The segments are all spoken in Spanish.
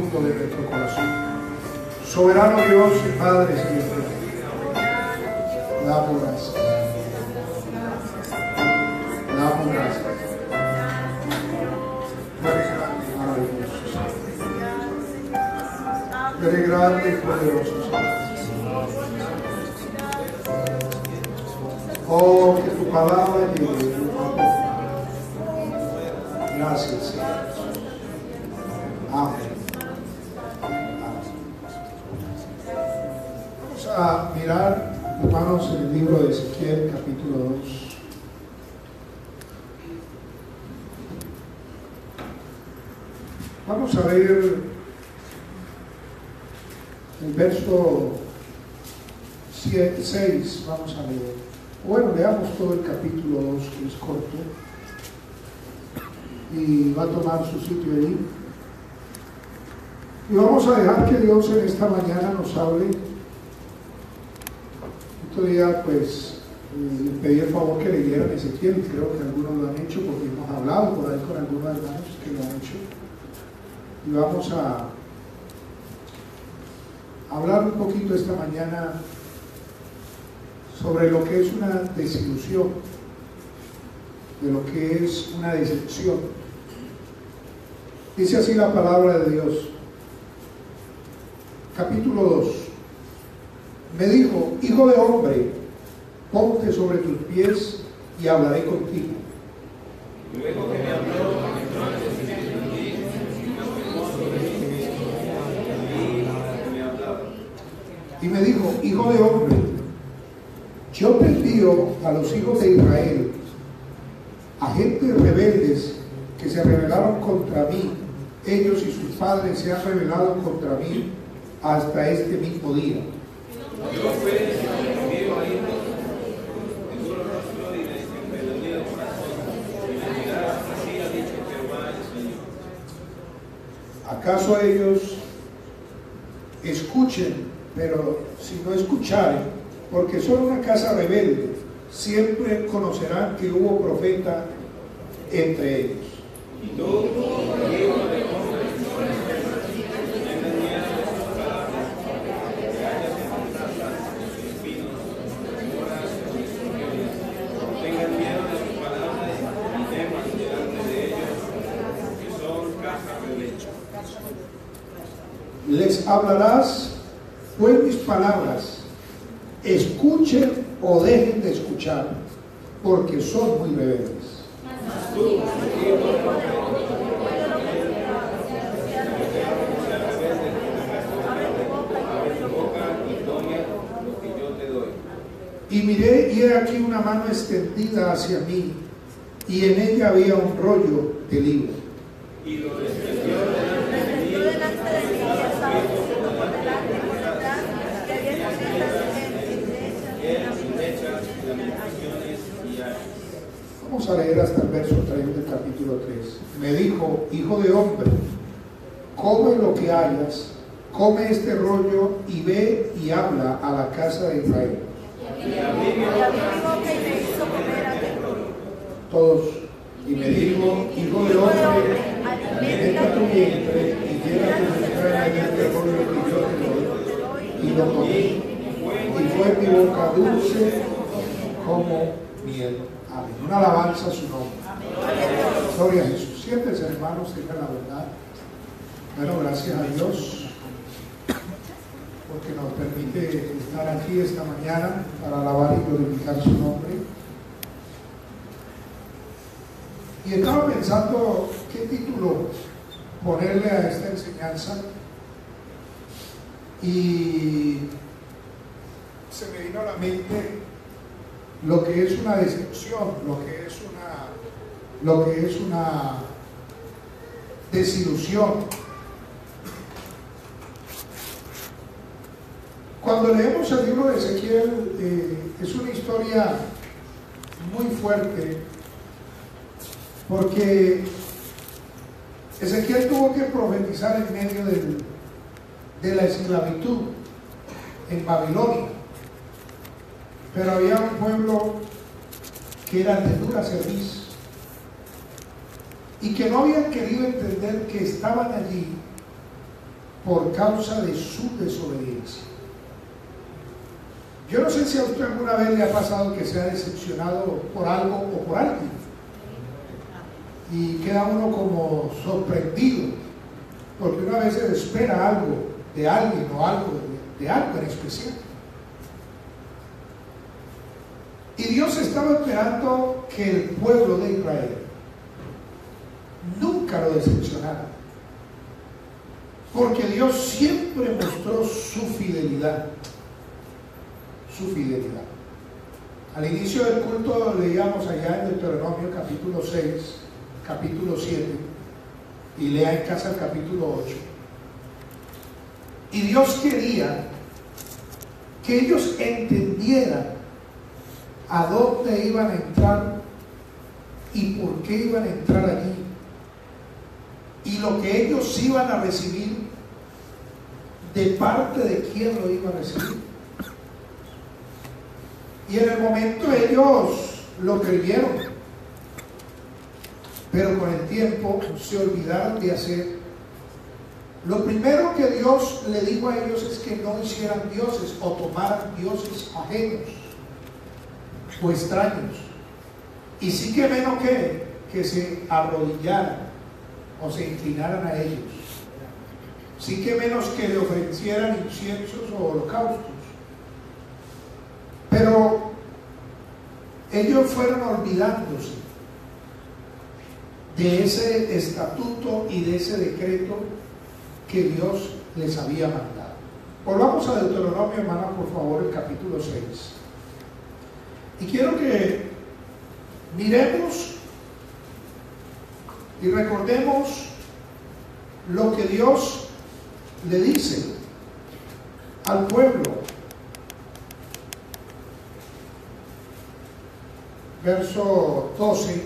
profundo de nuestro corazón. Soberano Dios y Padre Celestial, damos gracias. Damos gracias. Tú eres grande y poderoso, Señor. Oh, que tu palabra llegue. Gracias, Señor. Amén. Vamos a mirar, hermanos, en el libro de Ezequiel, capítulo 2. Vamos a ver el verso 6, vamos a leer. Bueno, leamos todo el capítulo 2, que es corto, y va a tomar su sitio ahí. Y vamos a dejar que Dios en esta mañana nos hable. Otro día, pues, le pedí el favor que leyeran Ezequiel, y creo que algunos lo han hecho, porque hemos hablado por ahí con algunos hermanos que lo han hecho. Y vamos a hablar un poquito esta mañana sobre lo que es una desilusión, de lo que es una decepción. Dice así la palabra de Dios, capítulo 2. Me dijo: hijo de hombre, ponte sobre tus pies y hablaré contigo. Luego que me habló, y me dijo: hijo de hombre, yo te envío a los hijos de Israel, a gentes rebeldes que se rebelaron contra mí. Ellos y sus padres se han rebelado contra mí hasta este mismo día. yo pues envío a hijos de duro rostro y de endurecido corazón, y me dirá: así ha dicho Jehová el Señor. ¿Acaso ellos escuchen, pero si no escucharen, porque son una casa rebelde, siempre conocerán que hubo profeta entre ellos? Y tú, hijo de hombre, tengas miedo de sus palabras, que hayas encontrado espinos, moras y escorpiones. Tengas miedo de sus palabras y temas delante de ellos, que son caja de leche. Les hablarás pues mis palabras, escuchen o dejen de escuchar, porque son muy rebeldes. Tú, hijo de hombre, abre tu boca y tome lo que yo te doy. Y miré, y he aquí una mano extendida hacia mí, y en ella había un rollo de libro. Y lo extendió delante de mí, Vamos a leer hasta el verso 3 del capítulo 3. Me dijo: hijo de hombre, come lo que hayas, come este rollo y ve y habla a la casa de Israel. Todos. Y me dijo: hijo de hombre, alimenta tu vientre y llena tu entrañas de este rollo que yo te doy. Y lo comí, y fue mi boca dulce como miel. Amén. Una alabanza a su nombre. Gloria a Jesús. Siéntense, hermanos, tengan la verdad. Bueno, gracias a Dios porque nos permite estar aquí esta mañana para alabar y glorificar su nombre. Y estaba pensando qué título ponerle a esta enseñanza, y se me vino a la mente lo que es una decepción, lo que es una desilusión. Cuando leemos el libro de Ezequiel, es una historia muy fuerte, porque Ezequiel tuvo que profetizar en medio de la esclavitud en Babilonia, pero había un pueblo que era de dura cerviz y que no habían querido entender que estaban allí por causa de su desobediencia. Yo no sé si a usted alguna vez le ha pasado que se ha decepcionado por algo o por alguien y queda uno como sorprendido porque una vez se espera algo de alguien o algo de algo en especial. Y Dios estaba esperando que el pueblo de Israel nunca lo decepcionara, porque Dios siempre mostró su fidelidad. Su fidelidad. Al inicio del culto leíamos allá en Deuteronomio capítulo 6, capítulo 7, y lea en casa el capítulo 8. Y Dios quería que ellos entendieran a dónde iban a entrar y por qué iban a entrar allí, y lo que ellos iban a recibir, de parte de quién lo iban a recibir. Y en el momento ellos lo creyeron, pero con el tiempo se olvidaron de hacer. Lo primero que Dios le dijo a ellos es que no hicieran dioses o tomaran dioses ajenos o extraños. Y sí que menos que se arrodillaran o se inclinaran a ellos. Sí que menos que le ofrecieran inciensos o holocaustos. Pero ellos fueron olvidándose de ese estatuto y de ese decreto que Dios les había mandado. Volvamos a Deuteronomio, hermana, por favor, el capítulo 6. Y quiero que miremos y recordemos lo que Dios le dice al pueblo. Verso 12: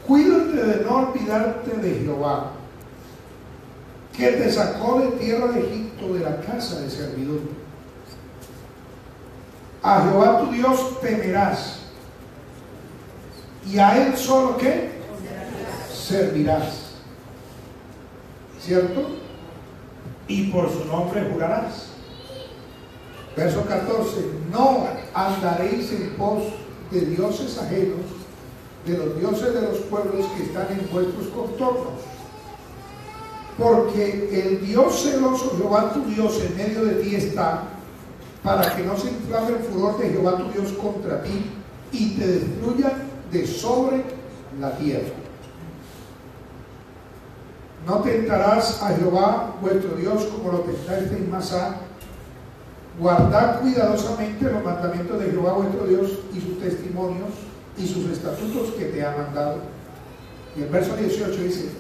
cuídate de no olvidarte de Jehová, que te sacó de tierra de Egipto, de la casa de servidumbre. A Jehová tu Dios temerás, y a Él solo ¿qué? Servirás. ¿Cierto? Y por su nombre jurarás. Verso 14: no andaréis en pos de dioses ajenos, de los dioses de los pueblos que están en vuestros contornos, porque el Dios celoso, Jehová tu Dios, en medio de ti está, para que no se inflame el furor de Jehová tu Dios contra ti y te destruya de sobre la tierra. No tentarás a Jehová vuestro Dios como lo tentaste en Masá. Guardad cuidadosamente los mandamientos de Jehová vuestro Dios y sus testimonios y sus estatutos que te ha mandado. Y el verso 18 dice: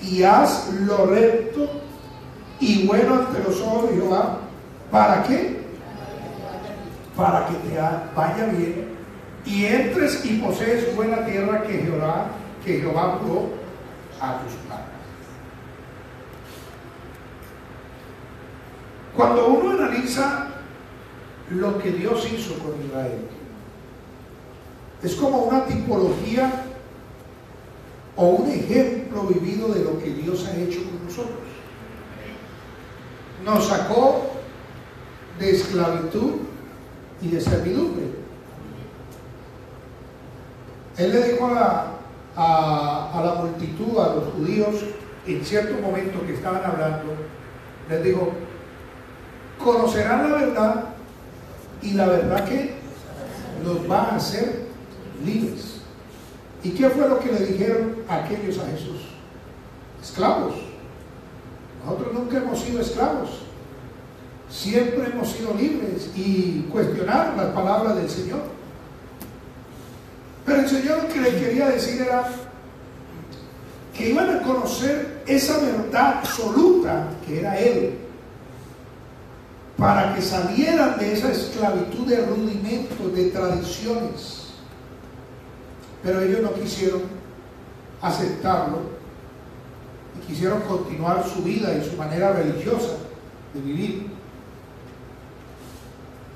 y haz lo recto y bueno ante los ojos de Jehová. ¿Para qué? Para que te vaya bien y entres y posees buena tierra que Jehová juró a tus padres. Cuando uno analiza lo que Dios hizo con Israel, es como una tipología o un ejemplo vivido de lo que Dios ha hecho con nosotros. Nos sacó de esclavitud y de servidumbre. Él le dijo a la multitud, a los judíos, en cierto momento que estaban hablando, les dijo: conocerán la verdad y la verdad que los va a hacer libres. ¿Y qué fue lo que le dijeron aquellos a Jesús? Esclavos. Nosotros nunca hemos sido esclavos, siempre hemos sido libres, y cuestionaron las palabras del Señor. Pero el Señor lo que le quería decir era que iban a conocer esa verdad absoluta que era Él, para que salieran de esa esclavitud de rudimentos, de tradiciones. Pero ellos no quisieron aceptarlo y quisieron continuar su vida y su manera religiosa de vivir.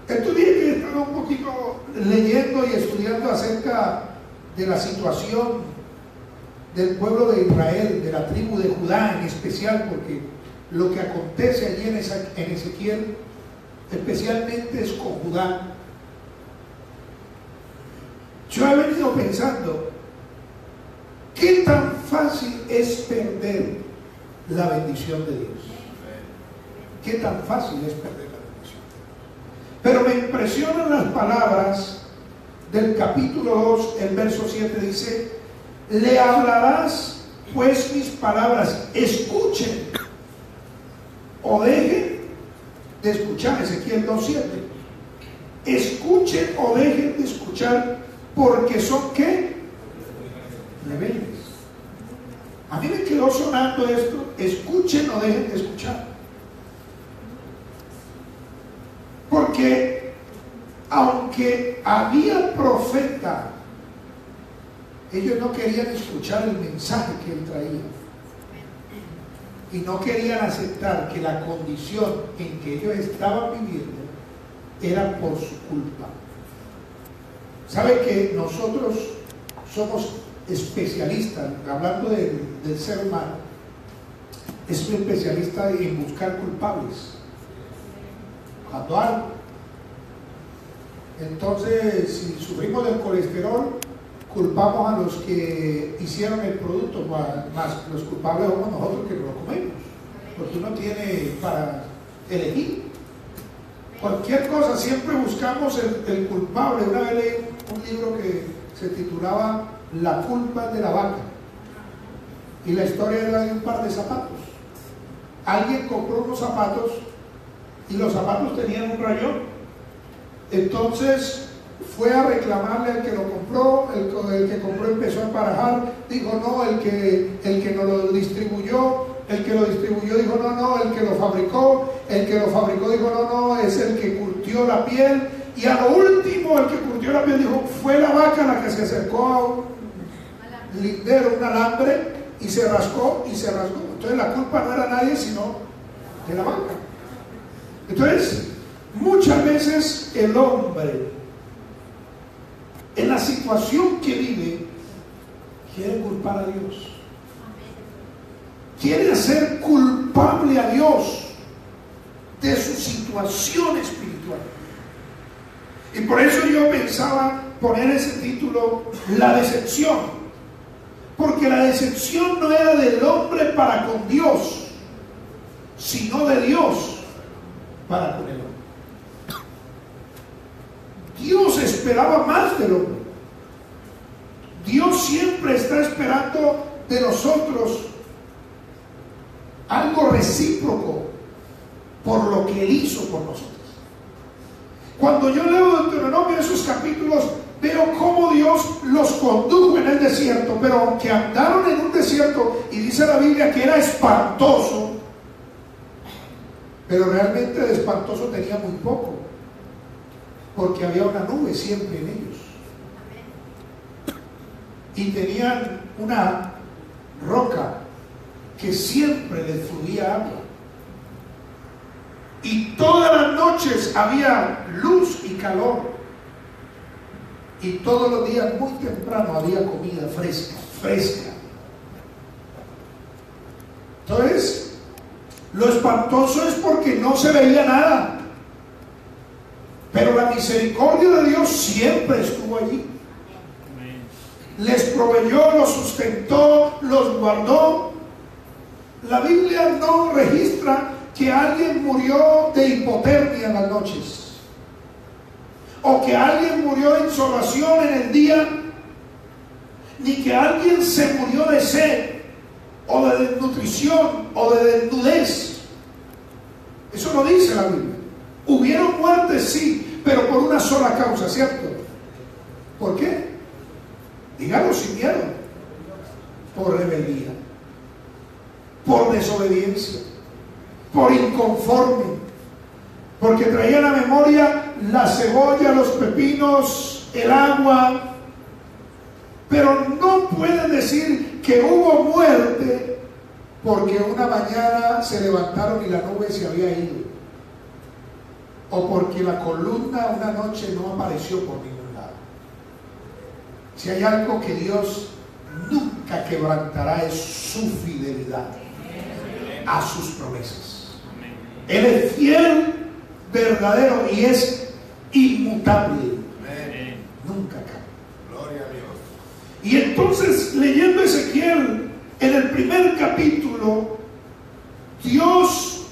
Estos días que he estado un poquito leyendo y estudiando acerca de la situación del pueblo de Israel, de la tribu de Judá en especial, porque lo que acontece allí en Ezequiel, especialmente es con Judá. Yo he venido pensando, ¿qué tan fácil es perder la bendición de Dios? ¿Qué tan fácil es perder la bendición? Pero me impresionan las palabras del capítulo 2, el verso 7 dice: le hablarás pues mis palabras, escuchen o dejen de escuchar. Ezequiel 2:7. Escuchen o dejen de escuchar, porque son ¿qué? Rebeldes. A mí me quedó sonando esto: escuchen o dejen de escuchar. Porque aunque había profeta, ellos no querían escuchar el mensaje que él traía. Y no querían aceptar que la condición en que ellos estaban viviendo era por su culpa. ¿Sabe que nosotros somos especialistas, hablando del ser humano, es un especialista en buscar culpables? Cuando algo. Entonces, si sufrimos del colesterol, culpamos a los que hicieron el producto, más los culpables somos nosotros que lo comemos, porque uno tiene para elegir. Cualquier cosa, siempre buscamos el culpable. Una vez leí un libro que se titulaba La culpa de la vaca, y la historia era de un par de zapatos. Alguien compró unos zapatos y los zapatos tenían un rayón. Entonces fue a reclamarle al que lo compró. El que compró empezó a barajar, dijo no, el que nos lo distribuyó. El que lo distribuyó dijo no, el que lo fabricó. El que lo fabricó dijo no, es el que curtió la piel. Y a lo último, el que curtió la piel dijo, fue la vaca la que se acercó a un lindero, un alambre, y se rascó y se rasgó. Entonces la culpa no era nadie sino de la vaca. Entonces, muchas veces el hombre, en la situación que vive, quiere culpar a Dios. Quiere hacer culpable a Dios de su situación espiritual. Y por eso yo pensaba poner ese título, La decepción. Porque la decepción no era del hombre para con Dios, sino de Dios para con el hombre. Dios esperaba más del hombre. Dios siempre está esperando de nosotros algo recíproco por lo que Él hizo por nosotros. Cuando yo leo Deuteronomio, esos capítulos, veo cómo Dios los condujo en el desierto, pero aunque andaron en un desierto, y dice la Biblia que era espantoso, pero realmente de espantoso tenía muy poco, porque había una nube siempre en ellos, y tenían una roca que siempre les fluía agua, y todas las noches había luz y calor, y todos los días muy temprano había comida fresca. Entonces, lo espantoso es porque no se veía nada, pero la misericordia de Dios siempre estuvo allí. Les proveyó, los sustentó, los guardó. La Biblia no registra que alguien murió de hipotermia en las noches, o que alguien murió de insolación en el día, ni que alguien se murió de sed, o de desnutrición, o de desnudez. Eso no dice la Biblia. Hubieron muertes, sí, pero por una sola causa, ¿cierto? ¿Por qué? Díganlo sin miedo. Por rebeldía, por desobediencia, por inconforme, porque traía a la memoria la cebolla, los pepinos, el agua, pero no pueden decir que hubo muerte porque una mañana se levantaron y la nube se había ido, o porque la columna una noche no apareció por ningún lado. Si hay algo que Dios nunca quebrantará, es su fidelidad. a sus promesas. Él es fiel, verdadero y es inmutable. Nunca cambia. Gloria a Dios. Y entonces, leyendo Ezequiel, en el primer capítulo, Dios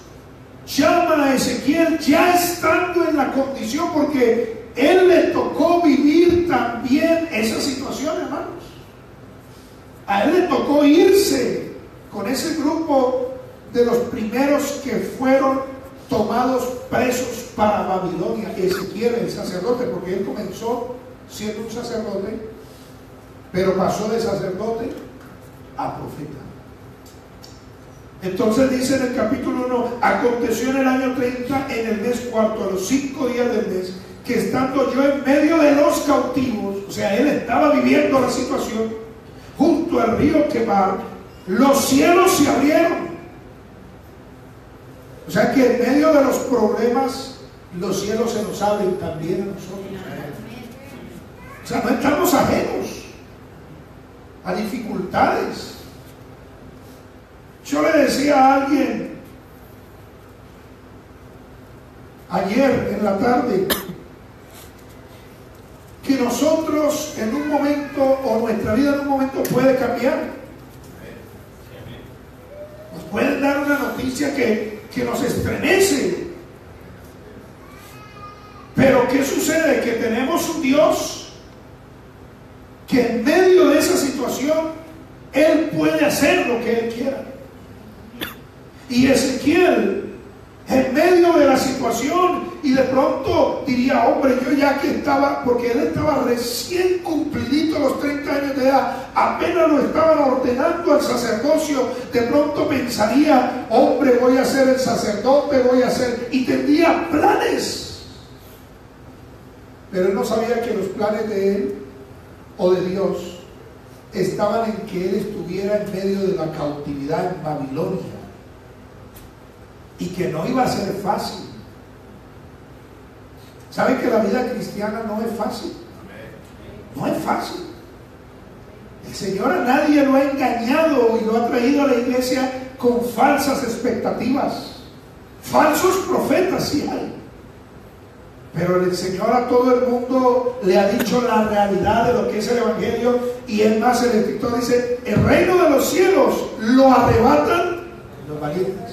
llama a Ezequiel ya estando en la condición, porque él le tocó vivir también esa situación, hermanos. A él le tocó irse con ese grupo de los primeros que fueron tomados presos para Babilonia. Ezequiel, el sacerdote, porque él comenzó siendo un sacerdote, pero pasó de sacerdote a profeta. Entonces dice en el capítulo 1: aconteció en el año 30, en el mes cuarto, a los 5 días del mes, que estando yo en medio de los cautivos, o sea, él estaba viviendo la situación, junto al río Quebar, los cielos se abrieron. O sea que en medio de los problemas, los cielos se nos abren también a nosotros. O sea, no estamos ajenos a dificultades. Yo le decía a alguien ayer en la tarde que nosotros en un momento, o nuestra vida en un momento puede cambiar. Nos pueden dar una noticia que nos estremece. Pero ¿qué sucede? Que tenemos un Dios que en medio de esa situación Él puede hacer lo que Él quiera. Y Ezequiel, en medio de la situación, y de pronto diría: hombre, yo ya que estaba, porque él estaba recién cumplidito los 30 años de edad, apenas lo estaban ordenando al sacerdocio, de pronto pensaría: hombre, voy a ser el sacerdote, voy a ser, y tendría planes. Pero él no sabía que los planes de él o de Dios estaban en que él estuviera en medio de la cautividad en Babilonia, y que no iba a ser fácil. ¿Saben que la vida cristiana no es fácil? No es fácil. El Señor a nadie lo ha engañado y lo ha traído a la iglesia con falsas expectativas. Falsos profetas sí hay, pero el Señor a todo el mundo le ha dicho la realidad de lo que es el Evangelio. Y es más, el escritor dice: el reino de los cielos lo arrebatan los valientes.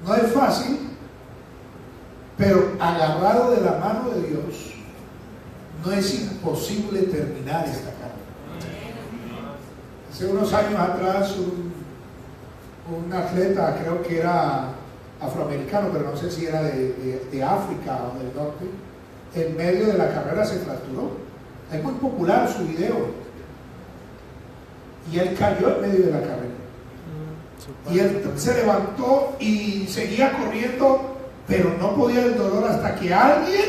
No es fácil, pero agarrado de la mano de Dios, no es imposible terminar esta carrera. Hace unos años atrás, un atleta, creo que era afroamericano, pero no sé si era de África o del norte, en medio de la carrera se fracturó. Es muy popular su video. Y él cayó en medio de la carrera. Y él se levantó y seguía corriendo, pero no podía el dolor hasta que alguien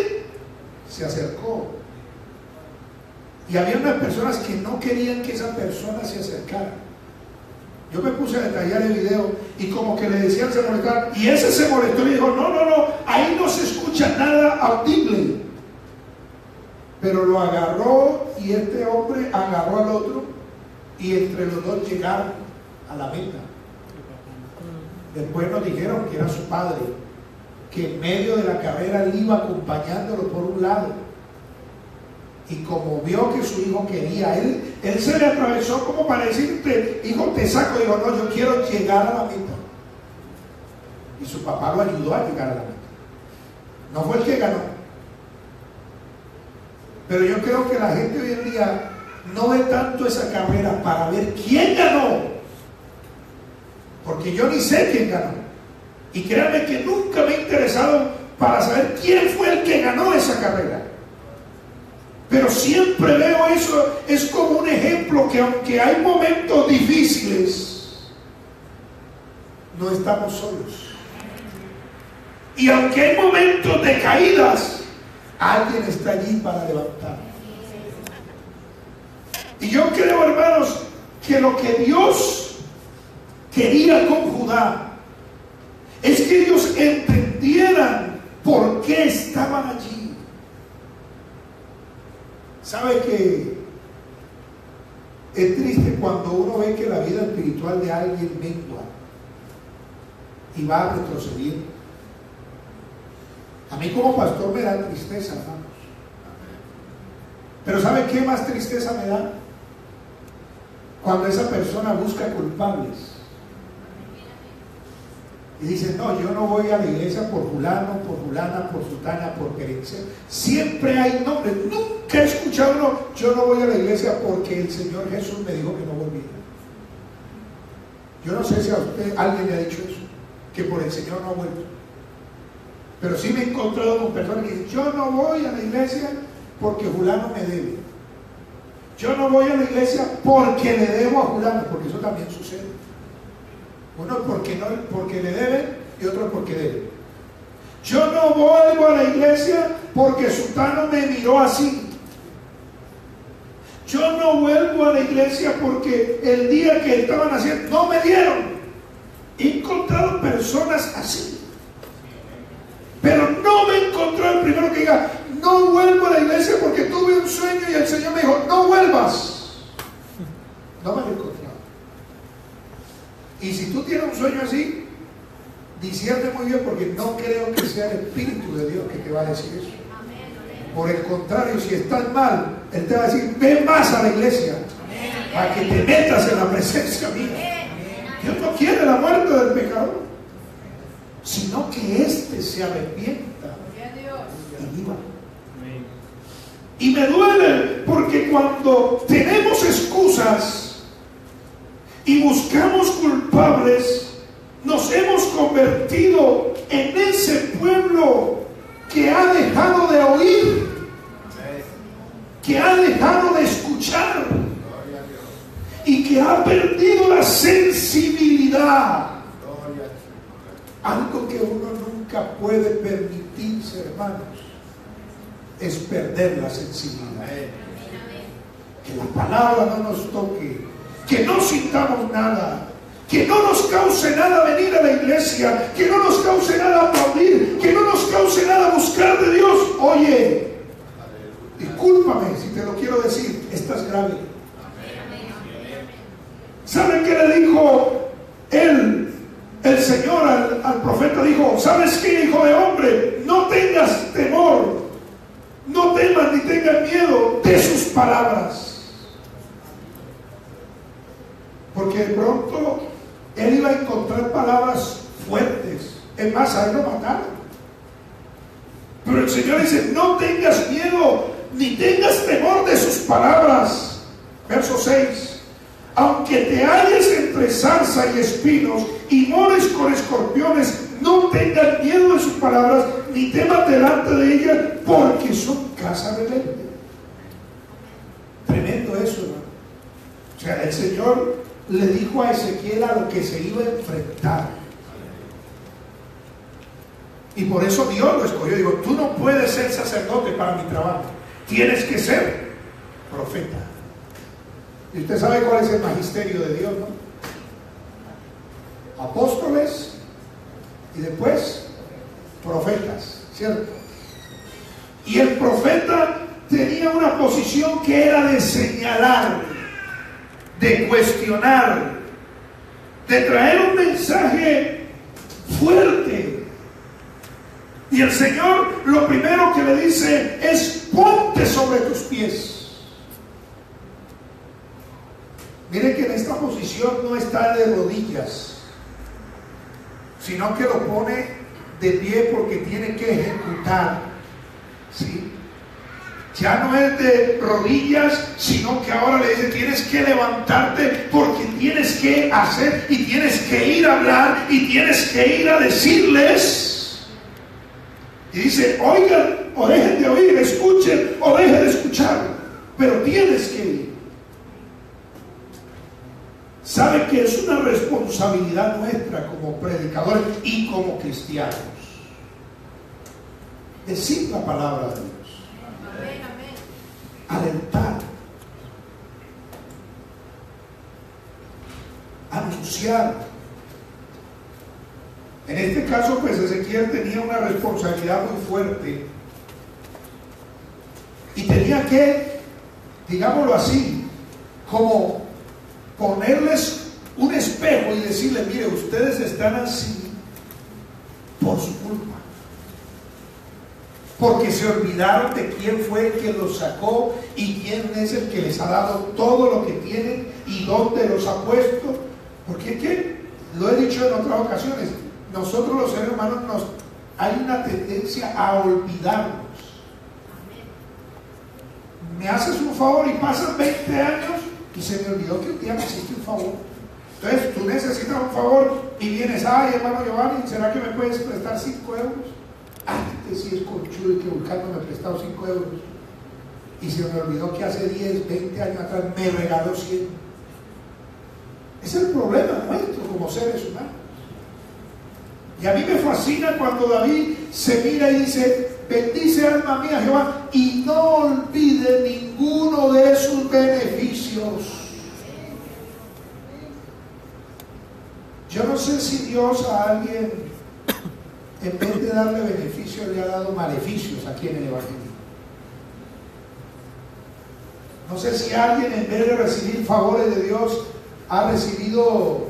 se acercó. Y había unas personas que no querían que esa persona se acercara. Yo me puse a detallar el video y como que le decían, se molestaban, y ese se molestó y le dijo: no, ahí no se escucha nada audible. Pero lo agarró, y este hombre agarró al otro, y entre los dos llegaron a la meta. Después nos dijeron que era su padre, que en medio de la carrera él iba acompañándolo por un lado, y como vio que su hijo quería, él se le atravesó como para decirte: hijo, te saco. Digo: no, yo quiero llegar a la meta. Y su papá lo ayudó a llegar a la meta. No fue el que ganó. Pero yo creo que la gente hoy en día no ve tanto esa carrera para ver quién ganó, porque yo ni sé quién ganó. Y créanme que nunca me he interesado para saber quién fue el que ganó esa carrera. Pero siempre veo eso, es como un ejemplo que aunque hay momentos difíciles, no estamos solos. Y aunque hay momentos de caídas, alguien está allí para levantar. Y yo creo, hermanos, que lo que Dios quería con Judá es que ellos entendieran por qué estaban allí. ¿Sabe que Es triste cuando uno ve que la vida espiritual de alguien mengua y va retrocediendo. A mí como pastor me da tristeza, hermanos. Pero ¿sabe qué más tristeza me da? Cuando esa persona busca culpables y dice, no, yo no voy a la iglesia por fulano, por fulana, por sultana, por perencia. Siempre hay nombres. Nunca he escuchado uno, yo no voy a la iglesia porque el Señor Jesús me dijo que no volviera. Yo no sé si a usted alguien le ha dicho eso, que por el Señor no ha vuelto. Pero sí me he encontrado con personas que dicen, yo no voy a la iglesia porque fulano me debe. Yo no voy a la iglesia porque le debo a fulano, porque eso también sucede. Uno porque le deben y otro porque debe. Yo no vuelvo a la iglesia porque sultano me miró así. Yo no vuelvo a la iglesia porque el día que estaban haciendo no me dieron. He encontrado personas así. Pero no me encontró el primero que diga, no vuelvo a la iglesia porque tuve un sueño y el Señor me dijo, no vuelvas. No me lo he encontrado. Y si tú tienes un sueño así, discierne muy bien, porque no creo que sea el Espíritu de Dios que te va a decir eso. Por el contrario, si estás mal, Él te va a decir, ven más a la iglesia para que te metas en la presencia mía. Dios no quiere la muerte del pecador, sino que éste se arrepienta y viva. Y me duele porque cuando tenemos excusas y buscamos culpables, nos hemos convertido en ese pueblo que ha dejado de oír, que ha dejado de escuchar y que ha perdido la sensibilidad. Algo que uno nunca puede permitirse, hermanos, es perder la sensibilidad. Que la palabra no nos toque, que no sintamos nada, que no nos cause nada venir a la iglesia, que no nos cause nada aplaudir, que no nos cause nada buscar de Dios. Oye, discúlpame si te lo quiero decir, estás grave. ¿Saben qué le dijo el Señor al profeta? Dijo, ¿sabes qué, hijo de hombre? No tengas temor, no temas ni tengas miedo de sus palabras. Porque de pronto él iba a encontrar palabras fuertes. Es más, a él lo mataron. Pero el Señor dice, no tengas miedo ni tengas temor de sus palabras. Verso 6. Aunque te halles entre zarza y espinos y mores con escorpiones, no tengas miedo de sus palabras ni temas delante de ellas, porque son casa rebelde. Tremendo eso, hermano. O sea, el Señor le dijo a Ezequiel a lo que se iba a enfrentar. Y por eso Dios lo escogió. Digo, tú no puedes ser sacerdote para mi trabajo, tienes que ser profeta. Y usted sabe cuál es el magisterio de Dios, ¿no? Apóstoles y después profetas, ¿cierto? Y el profeta tenía una posición que era de señalar, de cuestionar, de traer un mensaje fuerte. Y el Señor lo primero que le dice es: ponte sobre tus pies. Mire que en esta posición no está de rodillas, sino que lo pone de pie porque tiene que ejecutar, ¿sí? Ya no es de rodillas, sino que ahora le dice: tienes que levantarte porque tienes que hacer y tienes que ir a hablar y tienes que ir a decirles. Y dice: oigan o dejen de oír, escuchen o dejen de escuchar, pero tienes que ir. ¿Sabe que es una responsabilidad nuestra como predicadores y como cristianos? Decir la palabra de Dios. Amén, amén. Alentar. Anunciar. En este caso, pues Ezequiel tenía una responsabilidad muy fuerte. Y tenía que, digámoslo así, como ponerles un espejo y decirles: mire, ustedes están así por su culpa, porque se olvidaron de quién fue el que los sacó y quién es el que les ha dado todo lo que tienen y dónde los ha puesto. Porque ¿qué? Lo he dicho en otras ocasiones, nosotros los seres humanos hay una tendencia a olvidarnos. Me haces un favor y pasan 20 años y se me olvidó que un día me hiciste un favor. Entonces tú necesitas un favor y vienes: ay, hermano Giovanni, ¿será que me puedes prestar 5 euros? Ah, este sí es conchudo y que buscando me ha prestado 5 euros. Y se me olvidó que hace 10, 20 años atrás me regaló 100. Es el problema nuestro como seres humanos. Y a mí me fascina cuando David se mira y dice: bendice alma mía Jehová y no olvide ninguno de sus beneficios. Yo no sé si Dios a alguien, en vez de darle beneficios, le ha dado maleficios aquí en el Evangelio. No sé si alguien, en vez de recibir favores de Dios, ha recibido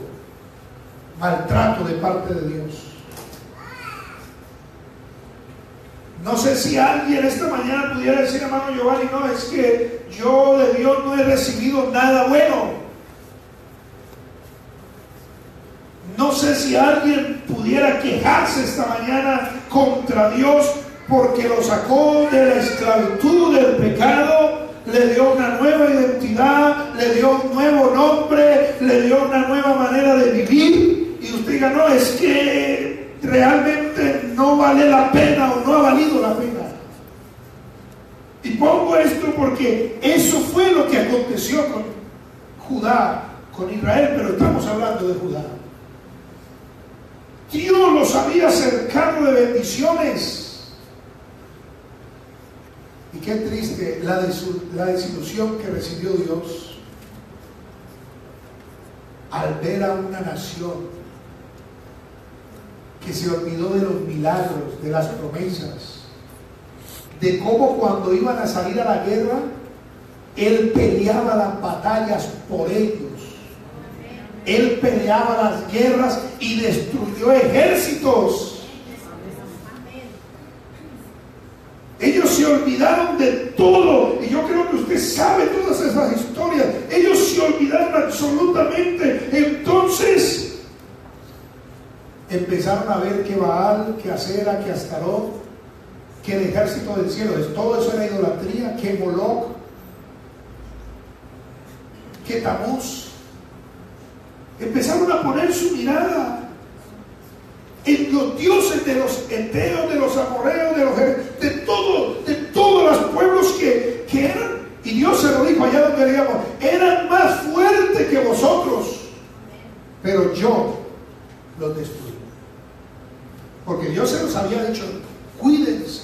maltrato de parte de Dios. No sé si alguien esta mañana pudiera decir: hermano Giovanni, no, es que yo de Dios no he recibido nada bueno. No sé si alguien pudiera quejarse esta mañana contra Dios porque lo sacó de la esclavitud del pecado, le dio una nueva identidad, le dio un nuevo nombre, le dio una nueva manera de vivir, y usted diga: no, es que realmente no vale la pena o no ha valido la pena. Y pongo esto porque eso fue lo que aconteció con Judá, con Israel, pero estamos hablando de Judá. Dios los había cercado de bendiciones. Y qué triste la desilusión que recibió Dios al ver a una nación que se olvidó de los milagros, de las promesas, de cómo cuando iban a salir a la guerra, Él peleaba las batallas por ellos. Él peleaba las guerras y destruyó ejércitos. Ellos se olvidaron de todo, y yo creo que usted sabe todas esas historias. Ellos se olvidaron absolutamente. Entonces empezaron a ver que Baal, que Asera, que Astarot, que el ejército del cielo, todo eso era idolatría, que Moloch, que Tamuz. Empezaron a poner su mirada en los dioses de los heteos, de los amorreos, de todos los pueblos que eran. Y Dios se lo dijo allá donde leíamos: eran más fuertes que vosotros, pero yo los destruí. Porque Dios se los había dicho: cuídense.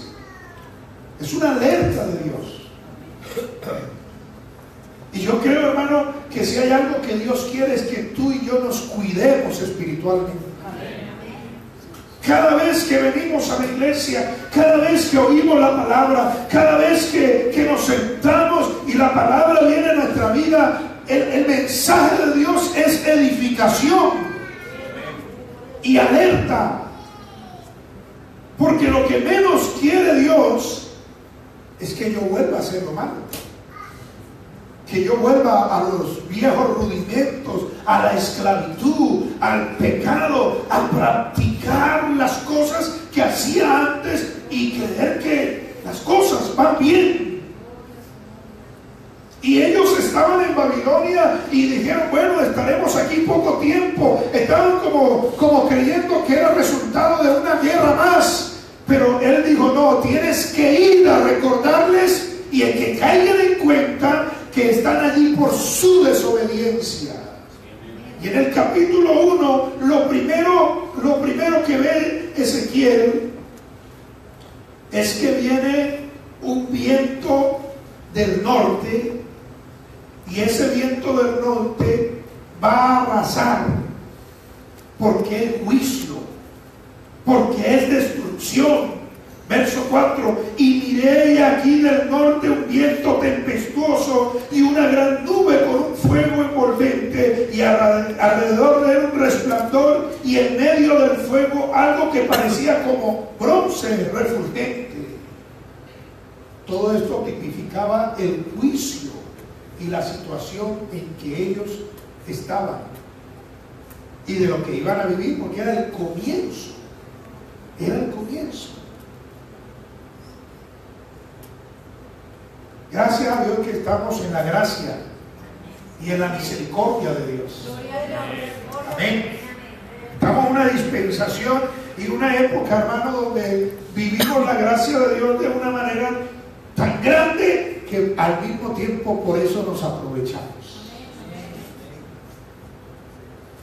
Es una alerta de Dios. Y yo creo, hermano, que si hay algo que Dios quiere es que tú y yo nos cuidemos espiritualmente. Cada vez que venimos a la iglesia, cada vez que oímos la palabra, cada vez que nos sentamos y la palabra viene a nuestra vida, el mensaje de Dios es edificación y alerta. Porque lo que menos quiere Dios es que yo vuelva a hacer lo malo, que yo vuelva a los viejos rudimentos, a la esclavitud, al pecado, a practicar las cosas que hacía antes y creer que las cosas van bien. Y ellos estaban en Babilonia y dijeron: bueno, estaremos aquí poco tiempo. Estaban como creyendo que era resultado de una guerra más. Pero él dijo: no, tienes que ir a recordarles y en que caigan en cuenta que están allí por su desobediencia. Y en el capítulo 1, lo primero que ve Ezequiel es que viene un viento del norte, y ese viento del norte va a arrasar, porque es juicio, porque es destrucción. Verso 4: y miré aquí del norte un viento tempestuoso y una gran nube con un fuego envolvente y alrededor de él un resplandor, y en medio del fuego algo que parecía como bronce refulgente. Todo esto tipificaba el juicio y la situación en que ellos estaban y de lo que iban a vivir, porque era el comienzo. Era el comienzo. Gracias a Dios que estamos en la gracia y en la misericordia de Dios. Amén. Estamos en una dispensación y una época, hermano, donde vivimos la gracia de Dios de una manera tan grande que al mismo tiempo por eso nos aprovechamos.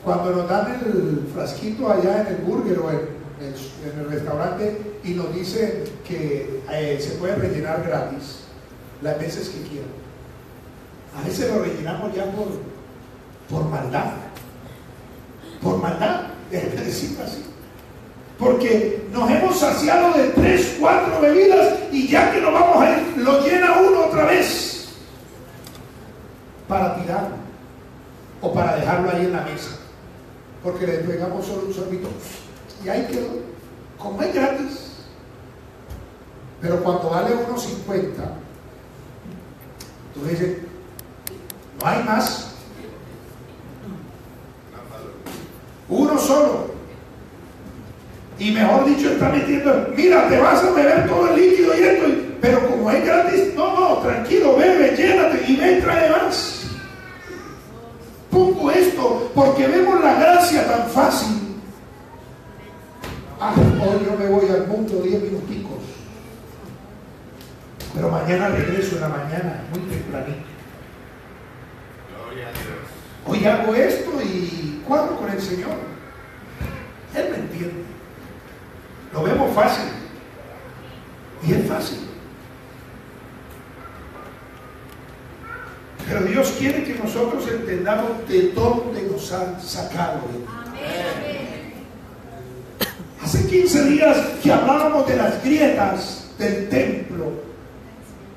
Cuando nos dan el frasquito allá en el burger o en el restaurante y nos dicen que se puede rellenar gratis las veces que quieran, a veces lo rellenamos ya por maldad. Por maldad, déjenme decirlo así. Porque nos hemos saciado de 3, 4 bebidas y ya que nos vamos a ir, lo llena uno otra vez para tirarlo o para dejarlo ahí en la mesa, porque le pegamos solo un sorbito y ahí quedó, como es gratis. Pero cuando vale 1.50, tú dices, no hay más, uno solo. Y mejor dicho, está metiendo, mira, te vas a beber todo el líquido y esto, pero como es gratis, no, tranquilo, bebe, llénate y ve y trae más. Pongo esto porque vemos la gracia tan fácil. Hoy yo me voy al mundo 10 minuticos, pero mañana regreso en la mañana, muy tempranito. Gloria a Dios. Hoy hago esto y cuadro con el Señor. Él me entiende. Lo vemos fácil. Y es fácil. Pero Dios quiere que nosotros entendamos de dónde nos han sacado. Amén. Hace 15 días que hablábamos de las grietas del templo.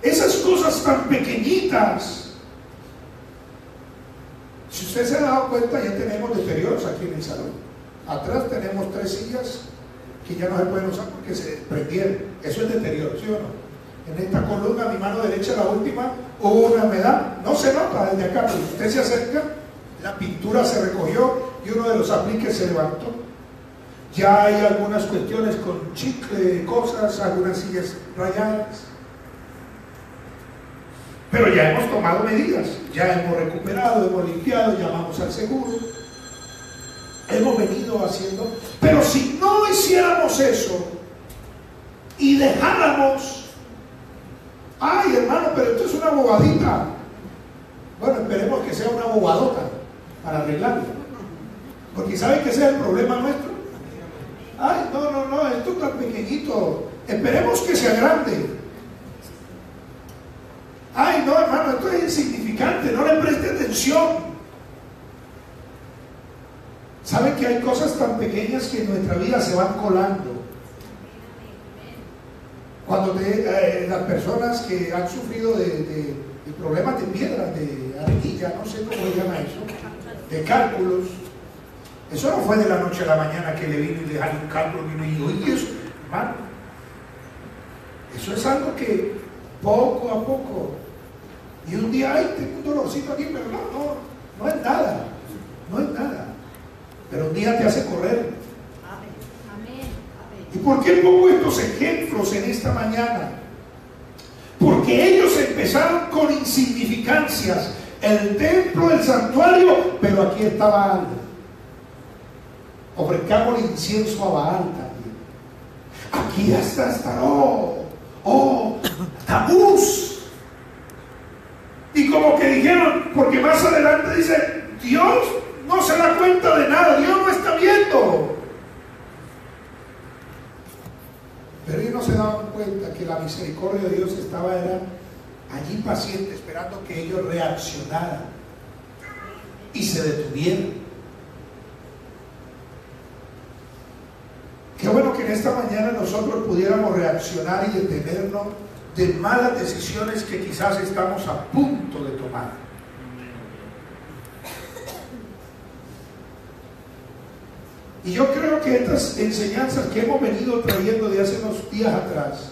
Esas cosas tan pequeñitas. Si usted se ha dado cuenta, ya tenemos deterioros aquí en el salón. Atrás tenemos 3 sillas que ya no se pueden usar porque se prendieron. Eso es deterioro, ¿sí o no? En esta columna, mi mano derecha, la última, hubo una humedad. No se nota desde acá, pero usted se acerca, la pintura se recogió y uno de los apliques se levantó. Ya hay algunas cuestiones con chicle, cosas, algunas sillas rayadas. Pero ya hemos tomado medidas, ya hemos recuperado, hemos limpiado, llamamos al seguro, hemos venido haciendo. Pero si no hiciéramos eso y dejáramos, ay hermano, pero esto es una bobadita. Bueno, esperemos que sea una bobadota para arreglarlo, porque ¿saben que ese es el problema nuestro? Ay, no, esto es tan pequeñito, esperemos que sea grande. Ay, no, hermano, esto es insignificante, no le preste atención. ¿Saben que hay cosas tan pequeñas que en nuestra vida se van colando? Cuando las personas que han sufrido de problemas de piedra, de arenilla, no sé cómo se llama eso, de cálculos, eso no fue de la noche a la mañana que le vino y le jaló un cálculo y me dijo, ¿y eso, hermano? Eso es algo que poco a poco. Y un día, ay, tengo un dolorcito aquí, pero no es nada, no es nada. Pero un día te hace correr. Amén. ¿Y por qué pongo estos ejemplos en esta mañana? Porque ellos empezaron con insignificancias, el templo, el santuario, pero aquí está Baal. Ofrezcamos incienso a Baal también. Aquí está Tamuz. Y como que dijeron, porque más adelante dice, Dios no se da cuenta de nada, Dios no está viendo. Pero ellos no se daban cuenta que la misericordia de Dios era allí paciente, esperando que ellos reaccionaran y se detuvieran. Qué bueno que en esta mañana nosotros pudiéramos reaccionar y detenernos de malas decisiones que quizás estamos a punto de tomar. que estas enseñanzas que hemos venido trayendo de hace unos días atrás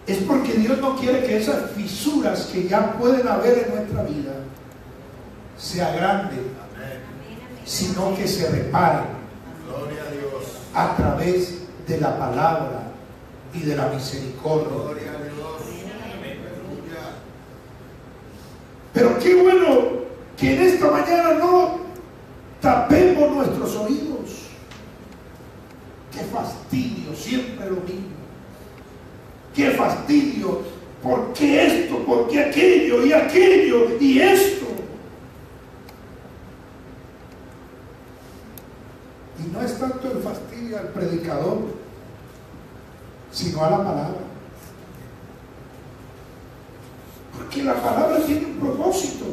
es porque Dios no quiere que esas fisuras que ya pueden haber en nuestra vida se agranden, sino que se reparen. Gloria a Dios. A través de la palabra y de la misericordia. Gloria a Dios. Pero qué bueno que en esta mañana no tapemos nuestros oídos. Qué fastidio, siempre lo mismo. Qué fastidio, ¿por qué esto? ¿Por qué aquello? Y aquello, y esto. Y no es tanto el fastidio al predicador, sino a la palabra. Porque la palabra tiene un propósito: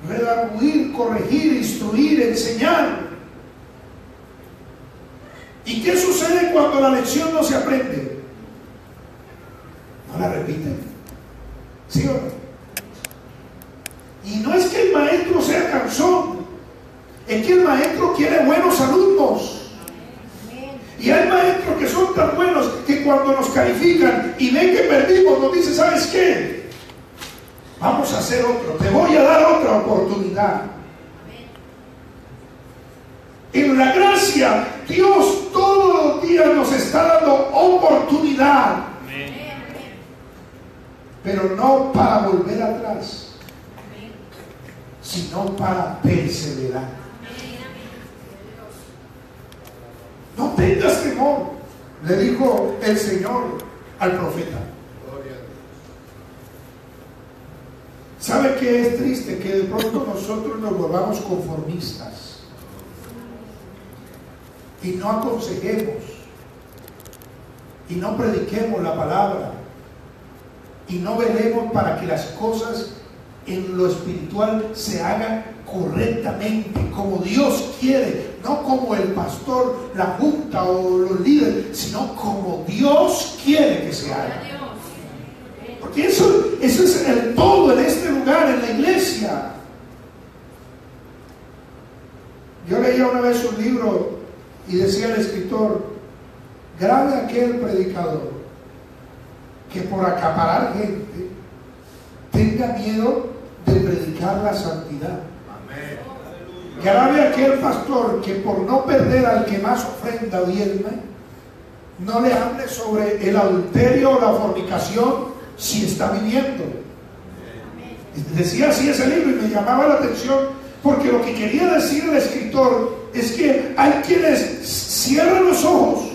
redarguir, corregir, instruir, enseñar. ¿Y qué sucede cuando la lección no se aprende? No la repiten. ¿Sí o no? Y no es que el maestro sea cansón, es que el maestro quiere buenos alumnos. Y hay maestros que son tan buenos que cuando nos califican y ven que perdimos, nos dicen: ¿sabes qué? Vamos a hacer otro, te voy a dar otra oportunidad. En la gracia, Dios todos los días nos está dando oportunidad. Pero no para volver atrás, sino para perseverar. No tengas temor, le dijo el Señor al profeta. ¿Sabe qué es triste? Que de pronto nosotros nos volvamos conformistas y no aconsejemos y no prediquemos la palabra y no velemos para que las cosas en lo espiritual se hagan correctamente, como Dios quiere, no como el pastor, la junta o los líderes, sino como Dios quiere que se haga. Porque eso es el todo en este lugar, en la iglesia. Yo leía una vez un libro y decía el escritor: grave aquel predicador que por acaparar gente tenga miedo de predicar la santidad. Grave aquel pastor que por no perder al que más ofrenda o diezma, no le hable sobre el adulterio o la fornicación si está viviendo. Decía así ese libro y me llamaba la atención, porque lo que quería decir el escritor es que hay quienes cierran los ojos,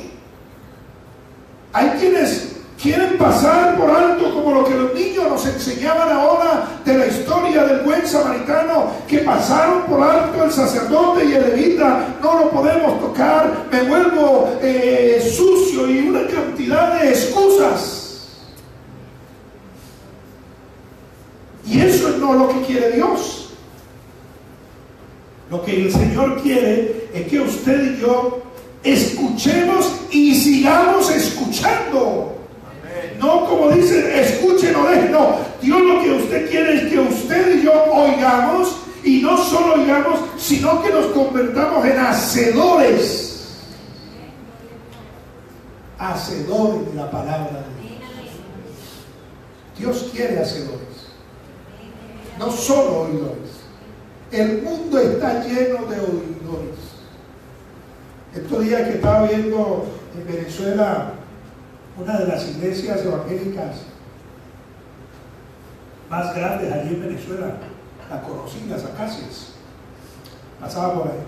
hay quienes quieren pasar por alto, como lo que los niños nos enseñaban ahora de la historia del buen samaritano, que pasaron por alto el sacerdote y el levita. No lo podemos tocar, me vuelvo sucio, y una cantidad de excusas. Y eso no es lo que quiere Dios. Lo que el Señor quiere es que usted y yo escuchemos y sigamos escuchando. No como dicen, escuchen o dejen. No, Dios lo que usted quiere es que usted y yo oigamos, y no solo oigamos, sino que nos convertamos en hacedores. Hacedores de la palabra de Dios. Dios quiere hacedores, no solo oidores. El mundo está lleno de oidores. Estos días que estaba viendo en Venezuela una de las iglesias evangélicas más grandes allí en Venezuela, la conocí, las Acacias, pasaba por ahí.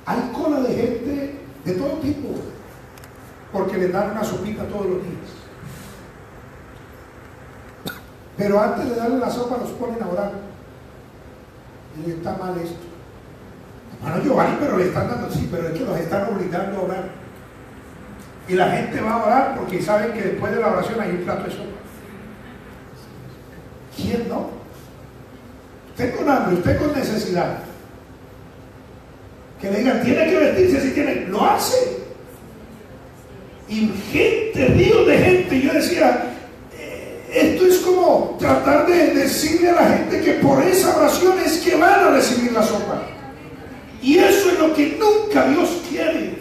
Hay cola de gente de todo tipo, porque les dan una sopita todos los días. Pero antes de darle la sopa los ponen a orar. Y está mal esto. Hermano Giovanni, pero le están dando, sí, pero es que los están obligando a orar. Y la gente va a orar porque saben que después de la oración hay un plato de sopa. ¿Quién no? Usted con hambre, usted con necesidad, que le digan, tiene que vestirse, si tiene, lo hace. Y gente, ríos de gente. Y yo decía, esto es como tratar de decirle a la gente que por esa oración es que van a recibir la sopa. Y eso es lo que nunca Dios quiere.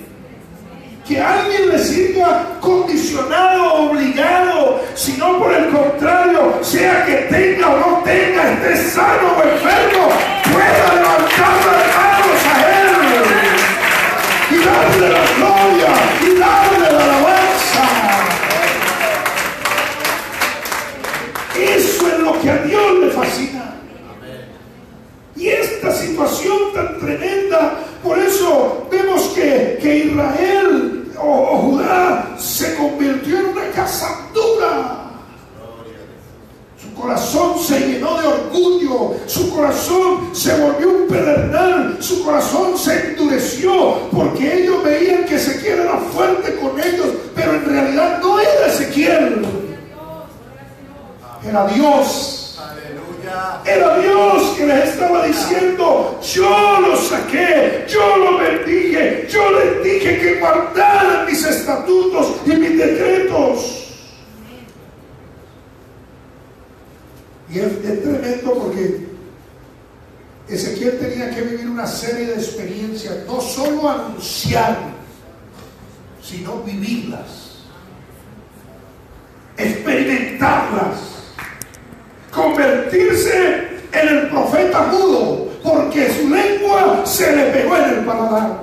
Que alguien le sirva condicionado, obligado, sino por el contrario, sea que tenga o no tenga, esté sano o enfermo, pueda levantar las manos a Él y darle la gloria y darle la alabanza. Eso es lo que a Dios le fascina. Y esta situación tan tremenda, por eso vemos que Israel o Judá se convirtió en una casa dura. Su corazón se llenó de orgullo, su corazón se volvió un pedernal, su corazón se endureció porque ellos veían que Ezequiel era fuerte con ellos, pero en realidad no era Ezequiel, era Dios. Era Dios que les estaba diciendo: yo los saqué, yo los bendije, yo les dije que guardaran mis estatutos y mis decretos. Y es tremendo porque Ezequiel tenía que vivir una serie de experiencias, no solo anunciar, sino vivirlas, experimentarlas, convertirse en el profeta mudo, porque su lengua se le pegó en el paladar.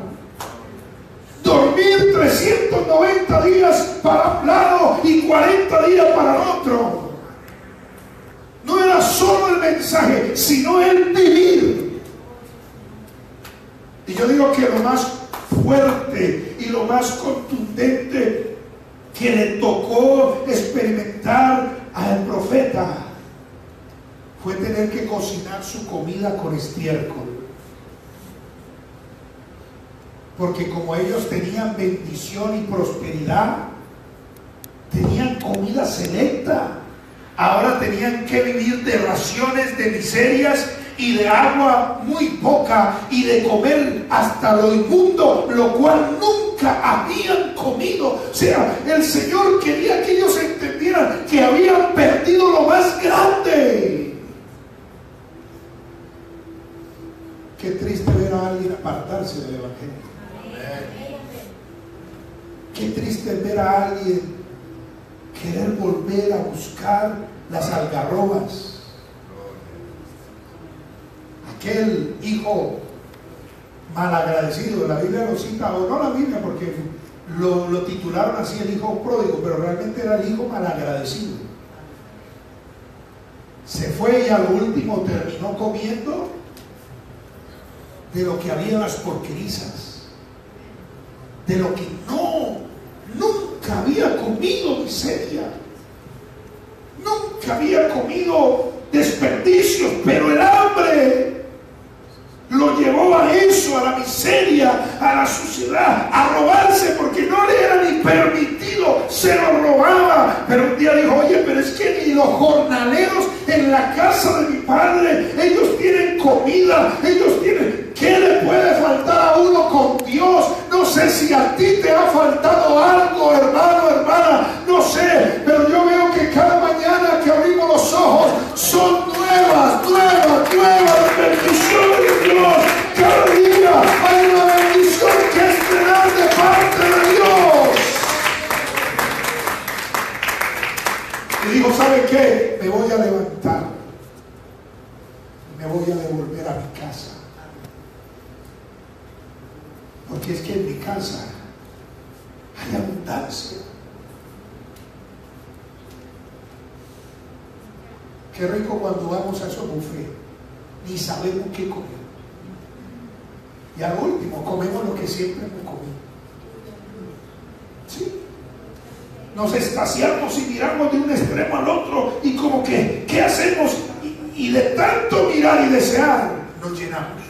Dormir 390 días para un lado y 40 días para el otro. No era solo el mensaje, sino el vivir. Y yo digo que lo más fuerte y lo más contundente que le tocó experimentar al profeta fue tener que cocinar su comida con estiércol. Porque como ellos tenían bendición y prosperidad, tenían comida selecta, ahora tenían que vivir de raciones, de miserias y de agua muy poca y de comer hasta lo inmundo, lo cual nunca habían comido. O sea, el Señor quería que ellos entendieran que habían perdido lo más grande. Qué triste ver a alguien apartarse del Evangelio. Qué triste ver a alguien querer volver a buscar las algarrobas. Aquel hijo malagradecido, la Biblia lo cita, o no la Biblia porque lo titularon así, el hijo pródigo, pero realmente era el hijo malagradecido. Se fue y a lo último terminó comiendo de lo que había en las porquerizas, de lo que nunca había comido miseria, nunca había comido desperdicios, pero el hambre lo llevó a eso, a la miseria, a la suciedad, a robarse, porque no le era ni permitido, se lo robaba. Pero un día dijo: oye, pero es que ni los jornaleros en la casa de mi padre, ellos tienen comida, ellos tienen... ¿Qué le puede faltar a uno con Dios? No sé si a ti te ha faltado algo, hermano, hermana, no sé, pero yo veo que cada mañana que abrimos los ojos son nuevas bendiciones de Dios. Cada día hay una bendición que esperar de parte de Dios. Y digo: ¿sabe qué? Me voy a levantar, me voy a devolver a mi casa. Porque es que en mi casa hay abundancia. Qué rico cuando vamos a esos buffets, ni sabemos qué comer. Y al último comemos lo que siempre hemos comido. ¿Sí? Nos extasiamos y miramos de un extremo al otro y como que, ¿qué hacemos? Y de tanto mirar y desear, nos llenamos.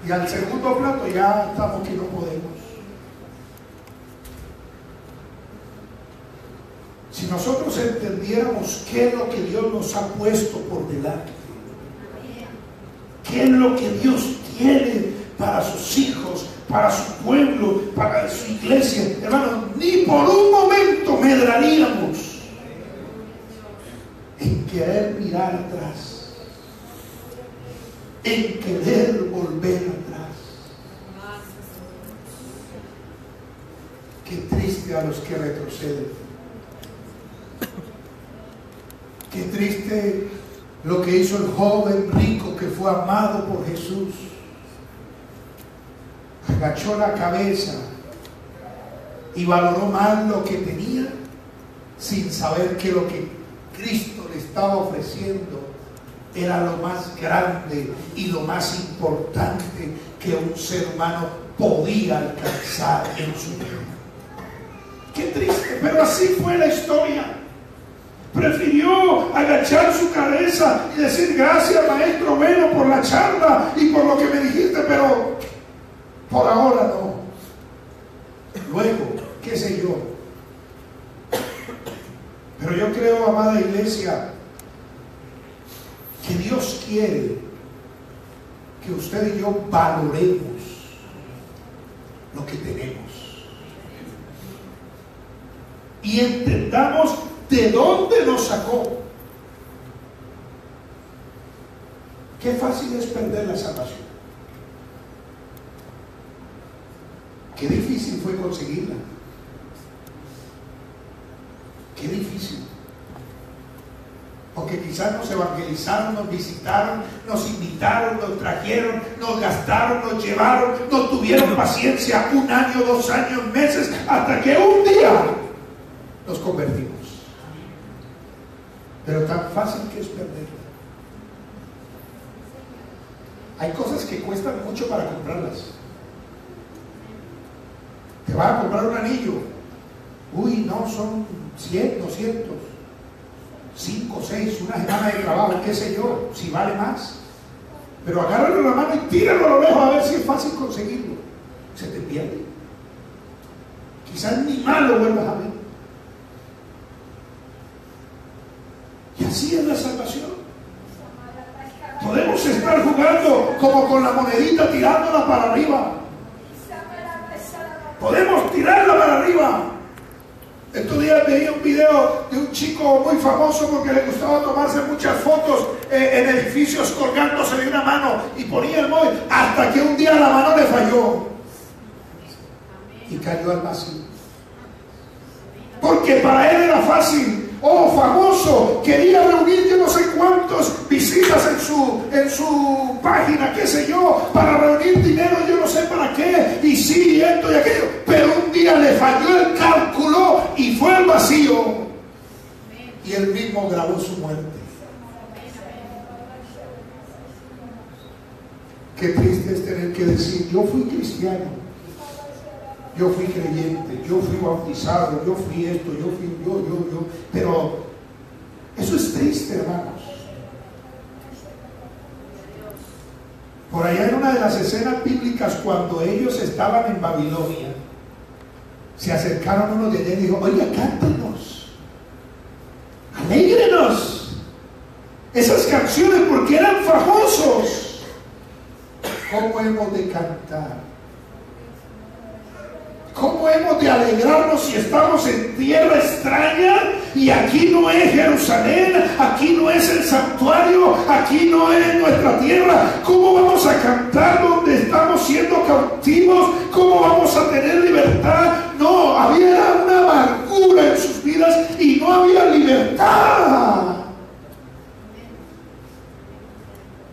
Y al segundo plato ya estamos que no podemos. Si nosotros entendiéramos qué es lo que Dios nos ha puesto por delante, qué es lo que Dios tiene para sus hijos, para su pueblo, para su iglesia, hermano, ni por un momento medraríamos en querer mirar atrás. en querer volver atrás. Qué triste a los que retroceden. Qué triste lo que hizo el joven rico que fue amado por Jesús. Agachó la cabeza y valoró más lo que tenía sin saber que lo que Cristo le estaba ofreciendo era lo más grande y lo más importante que un ser humano podía alcanzar en su vida. Qué triste, pero así fue la historia. Prefirió agachar su cabeza y decir: gracias, maestro, bueno, por la charla y por lo que me dijiste, pero por ahora no. Luego, qué sé yo. Pero yo creo, amada iglesia, que Dios quiere que usted y yo valoremos lo que tenemos y entendamos de dónde nos sacó. Qué fácil es perder la salvación. Qué difícil fue conseguirla. Qué difícil. Porque quizás nos evangelizaron, nos visitaron, nos invitaron, nos trajeron, nos gastaron, nos llevaron, nos tuvieron paciencia 1 año, 2 años, meses, hasta que un día nos convertimos. Pero tan fácil que es perderla. Hay cosas que cuestan mucho para comprarlas. Te vas a comprar un anillo. Uy, no, son 100, 200, 5, 6, una semana de trabajo, qué sé yo, si vale más. Pero agárralo en la mano y tíralo a lo lejos a ver si es fácil conseguirlo. Se te pierde. Quizás ni más lo vuelvas a ver. Y así es la salvación. Podemos estar jugando como con la monedita, tirándola para arriba. Podemos tirarla para arriba. Estos días veía un video de un chico muy famoso porque le gustaba tomarse muchas fotos en edificios colgándose de una mano y ponía el móvil, hasta que un día la mano le falló y cayó al vacío. Porque para él era fácil. Oh, famoso, quería reunir yo no sé cuántos visitas en su página, qué sé yo, para reunir dinero, yo no sé para qué, y sí, esto y aquello. Pero un día le falló el cálculo y fue al vacío. Y él mismo grabó su muerte. Qué triste es tener que decir: yo fui cristiano, yo fui creyente, yo fui bautizado, yo fui esto, yo fui yo. Pero eso es triste, hermanos. Por allá en una de las escenas bíblicas, cuando ellos estaban en Babilonia, se acercaron unos de allá y dijo: oiga, cántenos, alégrenos esas canciones porque eran famosos. ¿Cómo hemos de cantar? ¿Cómo hemos de alegrarnos si estamos en tierra extraña y aquí no es Jerusalén, aquí no es el santuario, aquí no es nuestra tierra? ¿Cómo vamos a cantar donde estamos siendo cautivos? ¿Cómo vamos a tener libertad? No, había una amargura en sus vidas y no había libertad.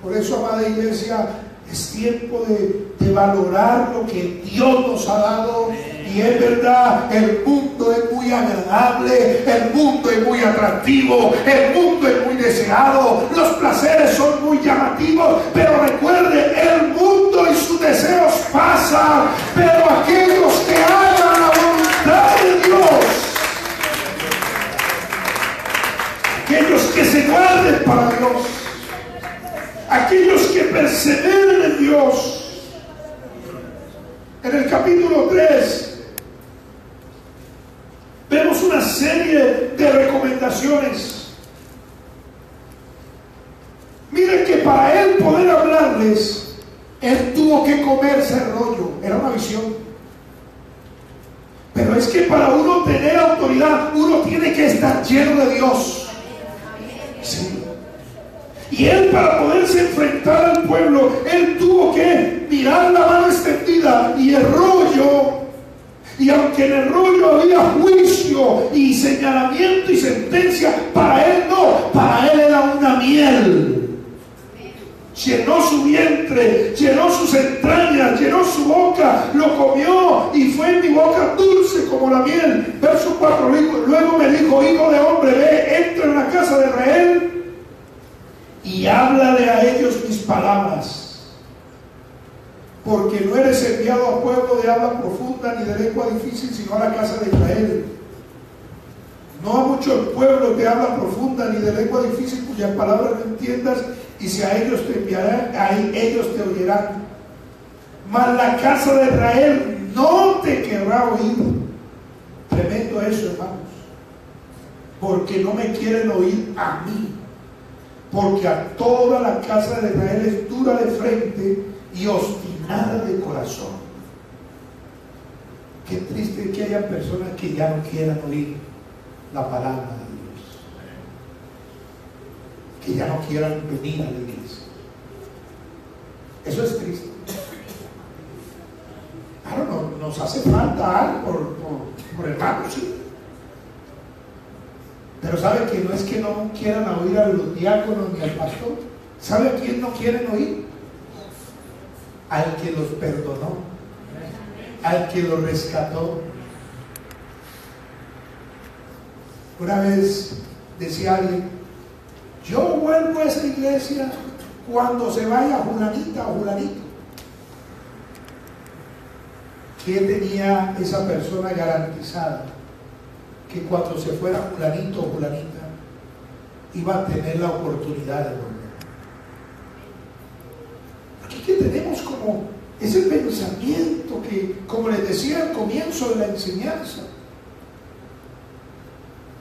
Por eso, amada iglesia, es tiempo de valorar lo que Dios nos ha dado. Y es verdad, el mundo es muy agradable, el mundo es muy atractivo, el mundo es muy deseado, los placeres son muy llamativos, pero recuerde, el mundo y sus deseos pasan, pero aquellos que hagan la voluntad de Dios, aquellos que se guarden para Dios, aquellos que perseveren en Dios. En el capítulo 3 vemos una serie de recomendaciones. Miren que para él poder hablarles, él tuvo que comerse el rollo. Era una visión. Pero es que para uno tener autoridad, uno tiene que estar lleno de Dios. Sí. Y él, para poderse enfrentar al pueblo, él tuvo que mirar la mano extendida y el rollo. Y aunque en el rollo había juicio y señalamiento y sentencia, para él no, para él era una miel. Llenó su vientre, llenó sus entrañas, llenó su boca, lo comió y fue en mi boca dulce como la miel. Verso 4, luego me dijo: hijo de hombre, ve, entra en la casa de Israel y háblale a ellos mis palabras, porque no eres enviado a pueblo de habla profunda ni de lengua difícil, sino a la casa de Israel. No a muchos pueblos de habla profunda ni de lengua difícil cuyas palabras no entiendas, y si a ellos te enviarán, ahí ellos te oirán. Mas la casa de Israel no te querrá oír. Tremendo eso, hermanos, porque no me quieren oír a mí, porque a toda la casa de Israel es dura de frente y obstinada de corazón. Qué triste que haya personas que ya no quieran oír la palabra de Dios, que ya no quieran venir a la iglesia. Eso es triste. Claro, nos hace falta algo por hermanos, sí. Pero ¿sabe que no es que no quieran oír a los diáconos ni al pastor? ¿Sabe a quién no quieren oír? Al que los perdonó, al que los rescató. Una vez decía alguien: yo vuelvo a esa iglesia cuando se vaya Julanita o Julanito. ¿Qué tenía esa persona garantizada? Que cuando se fuera Julanito o Julanita iba a tener la oportunidad de volver. Aquí que tenemos como ese pensamiento que, como les decía al comienzo de la enseñanza,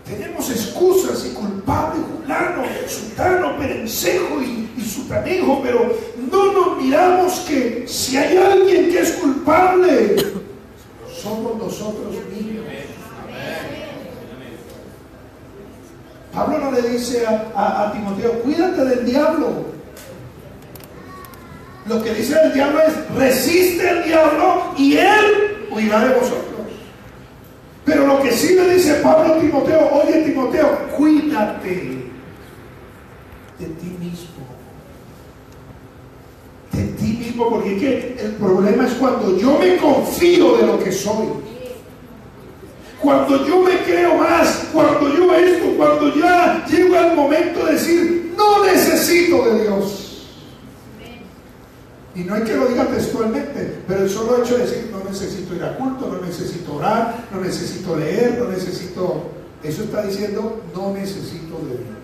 tenemos excusas y culpable fulano, sutano, perencejo y sutanejo, pero no nos miramos que si hay alguien que es culpable, somos nosotros mismos. Pablo no le dice a Timoteo: cuídate del diablo. Lo que dice el diablo es: resiste al diablo y él huirá de vosotros. Pero lo que sí le dice Pablo a Timoteo: oye Timoteo, cuídate de ti mismo. De ti mismo, porque es que el problema es cuando yo me confío de lo que soy. Cuando yo me creo más, cuando yo esto, cuando ya llego al momento de decir: no necesito de Dios. Y no hay que lo diga textualmente, pero el solo hecho de decir: no necesito ir a culto, no necesito orar, no necesito leer, no necesito... Eso está diciendo: no necesito de Dios.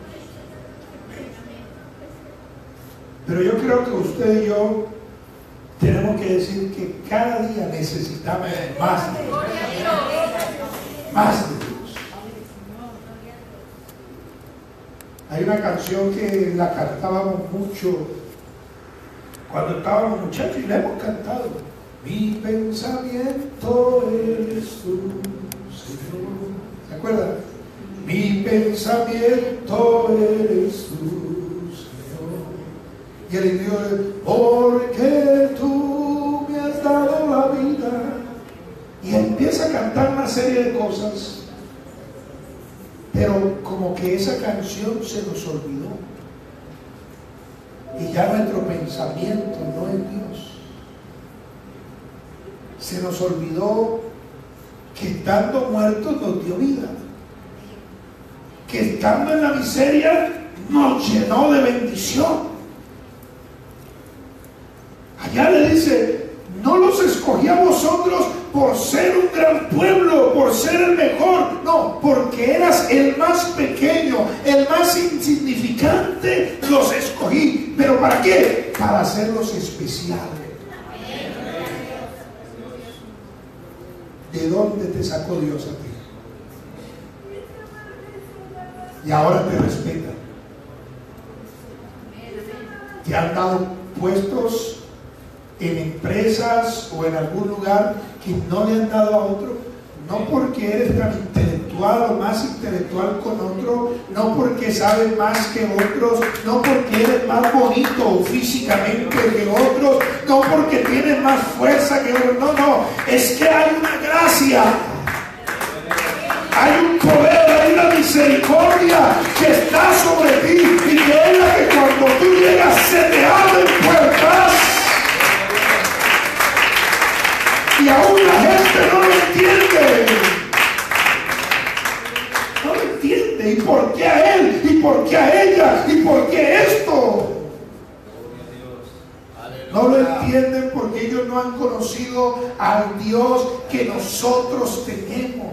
Pero yo creo que usted y yo tenemos que decir que cada día necesitamos más de Dios. Más de Dios. Hay una canción que la cantábamos mucho cuando estábamos muchachos y la hemos cantado: mi pensamiento eres tú, Señor. ¿Se acuerdan? Mi pensamiento eres tú, Señor. Y el interior es: porque tú me has dado la vida. Y empieza a cantar una serie de cosas, pero como que esa canción se nos olvidó y ya nuestro pensamiento no es Dios. Se nos olvidó que estando muertos nos dio vida, que estando en la miseria nos llenó de bendición. Allá le dice: no los escogí a vosotros por ser un gran pueblo, por ser el mejor, no, porque eras el más pequeño, el más insignificante, los escogí. ¿Pero para qué? Para hacerlos especiales. ¿De dónde te sacó Dios a ti? Y ahora te respeta. Te han dado puestos en empresas o en algún lugar que no le han dado a otro, No porque eres tan intelectual o más intelectual con otro, no porque sabes más que otros, no porque eres más bonito físicamente que otros, no porque tienes más fuerza que otros, no, es que hay una gracia, hay un poder, hay una misericordia que está sobre ti y que es la que cuando tú llegas se te abren puertas. Y aún la gente no lo entiende. No lo entiende. ¿Y por qué a él? ¿Y por qué a ella? ¿Y por qué esto? No lo entienden porque ellos no han conocido al Dios que nosotros tenemos.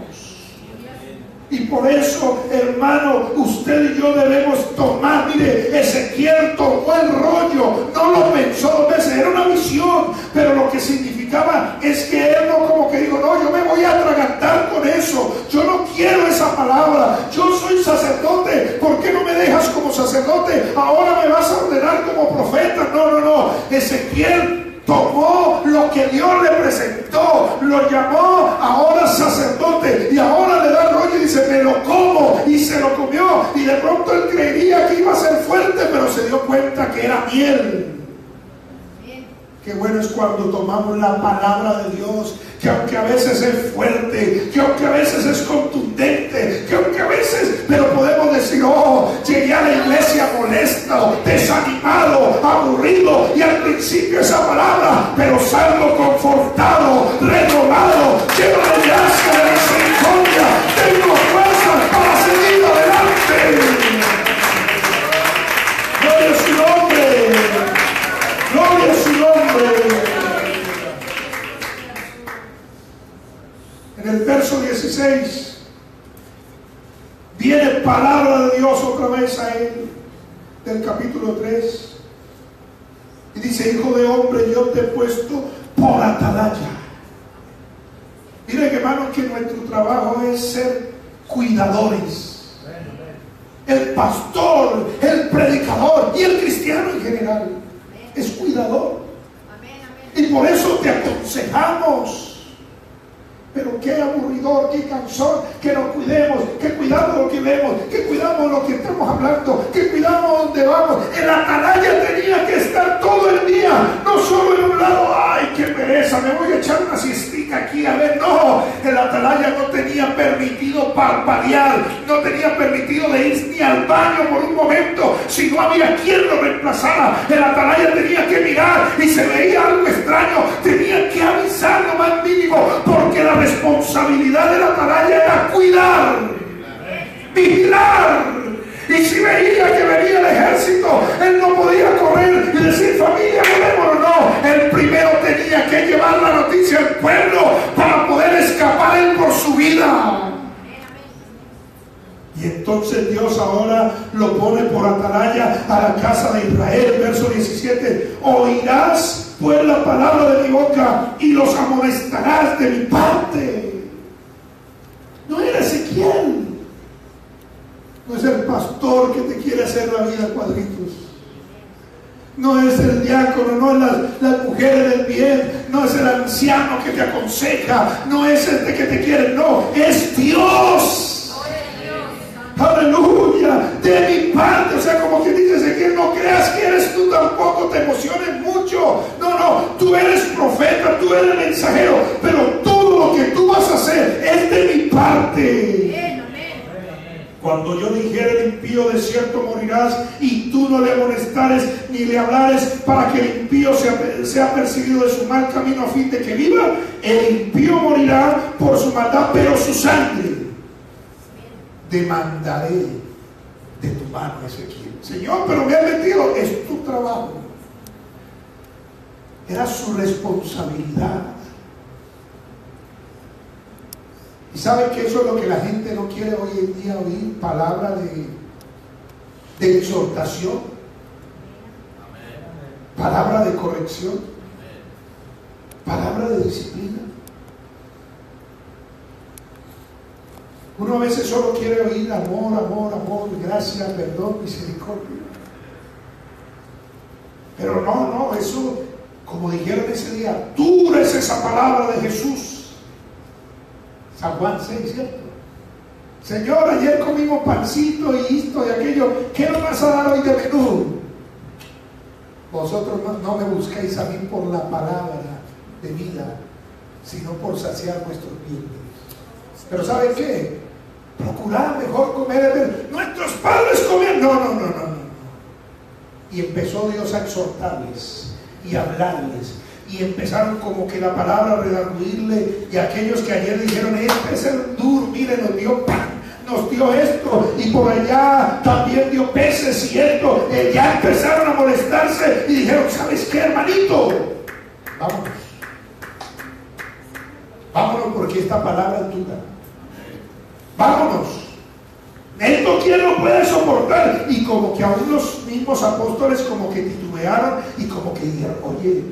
Y por eso, hermano, usted y yo debemos tomar, mire, Ezequiel tomó el rollo, no lo pensó 2 veces, era una visión, pero lo que significaba es que él no como que dijo, no, yo me voy a atragantar con eso, yo no quiero esa palabra, yo soy sacerdote, ¿por qué no me dejas como sacerdote? Ahora me vas a ordenar como profeta. No, Ezequiel tomó lo que Dios le presentó, lo llamó ahora sacerdote y ahora le da rollo y dice, me lo como, y se lo comió, y de pronto él creía que iba a ser fuerte, pero se dio cuenta que era miel. Qué bueno es cuando tomamos la palabra de Dios, que aunque a veces es fuerte, que aunque a veces es contundente, que aunque a veces, pero podemos decir, oh, llegué a la iglesia molesto, desanimado, aburrido, y al principio esa palabra, pero salgo confortado, renovado, lleno de gracia, de misericordia, tengo fuerzas para seguir adelante. Gloria a su nombre. Gloria a su nombre. En el verso 16 viene palabra de Dios otra vez a él, del capítulo 3, y dice, hijo de hombre, yo te he puesto por atalaya. Miren, hermano, que nuestro trabajo es ser cuidadores. El pastor, el predicador y el cristiano en general es cuidador. Y por eso te aconsejamos. Pero qué aburridor, qué cansón, que nos cuidemos, que cuidamos lo que vemos, que cuidamos lo que estamos hablando, que cuidamos donde vamos. El atalaya tenía que estar todo el día, no solo en un lado, ay, qué pereza, me voy a echar una siestica aquí, a ver, no. El atalaya no tenía permitido parpadear, no tenía permitido de ir ni al baño por un momento, si no había quien lo reemplazara. El atalaya tenía que mirar y se veía algo extraño, tenía que avisar lo más mínimo, porque la responsabilidad de la atalaya era cuidar, vigilar. Y si veía que venía el ejército, él no podía correr y decir, familia, morémonos. No, él primero tenía que llevar la noticia al pueblo para poder escapar él por su vida. Y entonces Dios ahora lo pone por atalaya a la casa de Israel. Verso 17, oirás pues la palabra de mi boca y los amonestarás de mi parte. No era Ezequiel, no es el pastor que te quiere hacer la vida cuadritos, no es el diácono, no es las mujeres del bien, no es el anciano que te aconseja, no es el que te quiere, no, es Dios. Aleluya, de mi parte. O sea, como que dice que no creas que eres tú tampoco, te emociones mucho. No, tú eres profeta, tú eres mensajero, pero todo lo que tú vas a hacer es de mi parte. Cuando yo dijera, el impío de cierto morirás, y tú no le amonestares ni le hablares, para que el impío sea perseguido de su mal camino a fin de que viva, el impío morirá por su maldad, pero su sangre demandaré de tu mano, Ezequiel. Señor, pero me has metido, es tu trabajo, era su responsabilidad. Y saben que eso es lo que la gente no quiere hoy en día oír, palabra de exhortación, palabra de corrección, palabra de disciplina. Uno a veces solo quiere oír amor, amor, amor, gracia, perdón, misericordia. Pero no, eso, como dijeron ese día, dura es esa palabra de Jesús. San Juan 6, ¿cierto? Señor, ayer comimos pancito y esto y aquello, ¿qué nos vas a dar hoy de menú? Vosotros no me busquéis a mí por la palabra de vida, sino por saciar vuestros vientres. Pero ¿saben qué? Procurad mejor comer de ver. Nuestros padres comían. No. Y empezó Dios a exhortarles y a hablarles. Y empezaron como que la palabra a redarguirle. Y aquellos que ayer dijeron, este es el duro, mire, nos dio pan, nos dio esto, y por allá también dio peces y esto. Ya empezaron a molestarse y dijeron, ¿sabes qué, hermanito? Vámonos porque esta palabra es dura. Vámonos. Esto quién lo puede soportar. Y como que aún los mismos apóstoles como que titubearon y como que dijeron, oye,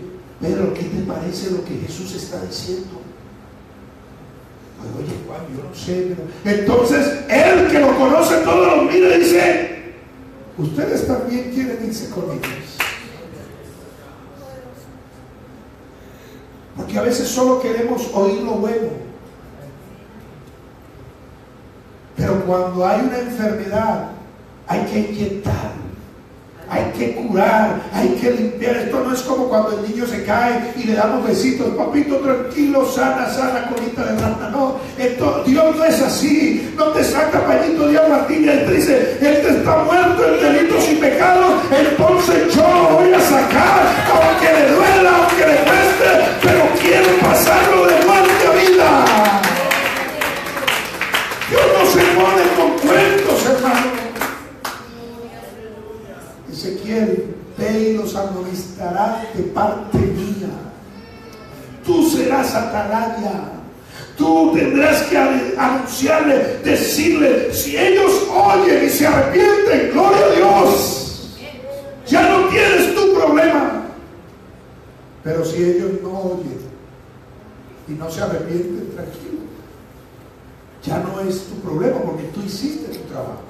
Pedro, ¿qué te parece lo que Jesús está diciendo? Pues, oye, Juan, yo no sé, pero... Entonces él, que lo conoce todo, lo mira y dice, ustedes también quieren irse con ellos. Porque a veces solo queremos oír lo bueno. Pero cuando hay una enfermedad, hay que inyectar, hay que curar, hay que limpiar. Esto no es como cuando el niño se cae y le damos besitos, papito, tranquilo, sana, colita de rata. No, Dios no es así. No te saca pañito de agua tibia y te dice, este está muerto en delitos y pecados, entonces yo lo voy a sacar, aunque le duela, aunque le cueste, pero quiero pasarlo de muerte a vida. Dios no se pone con cuentos, hermano. Ezequiel, ve y los amonestará de parte mía. Tú serás atalaya. Tú tendrás que anunciarle, decirle, si ellos oyen y se arrepienten, gloria a Dios, ya no tienes tu problema. Pero si ellos no oyen y no se arrepienten, tranquilo, ya no es tu problema porque tú hiciste tu trabajo.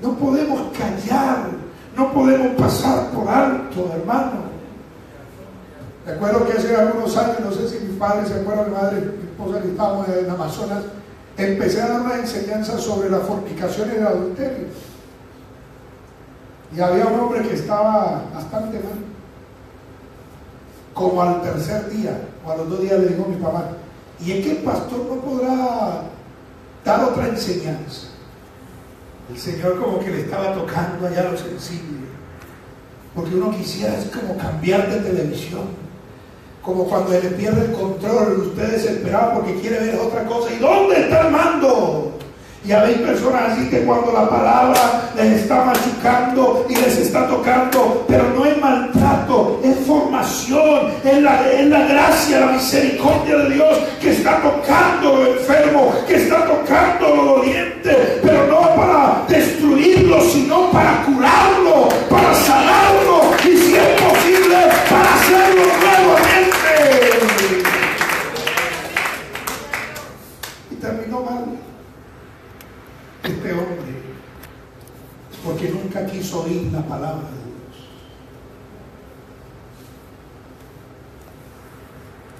No podemos callar, no podemos pasar por alto, hermano. Recuerdo que hace algunos años, no sé si mi padre se acuerda, mi madre, mi esposa, que estábamos en Amazonas, empecé a dar una enseñanza sobre la fornicación y el adulterio. Y había un hombre que estaba bastante mal. Como al tercer día, o a los 2 días, le dijo a mi papá, y es que el pastor no podrá dar otra enseñanza. El Señor como que le estaba tocando allá lo sensible, porque uno quisiera es como cambiar de televisión, como cuando le pierde el control, usted desesperado porque quiere ver otra cosa. ¿Y dónde está el mando? Y hay personas así que cuando la palabra les está machucando y les está tocando, pero no es maltrato, es formación, es la gracia, la misericordia de Dios que está tocando lo enfermo, que está tocando lo doliente, pero no para destruirlo, sino para curarlo, para sanarlo y, si es posible, para hacerlo nuevamente. Y terminó mal este hombre, porque nunca quiso oír la palabra de Dios.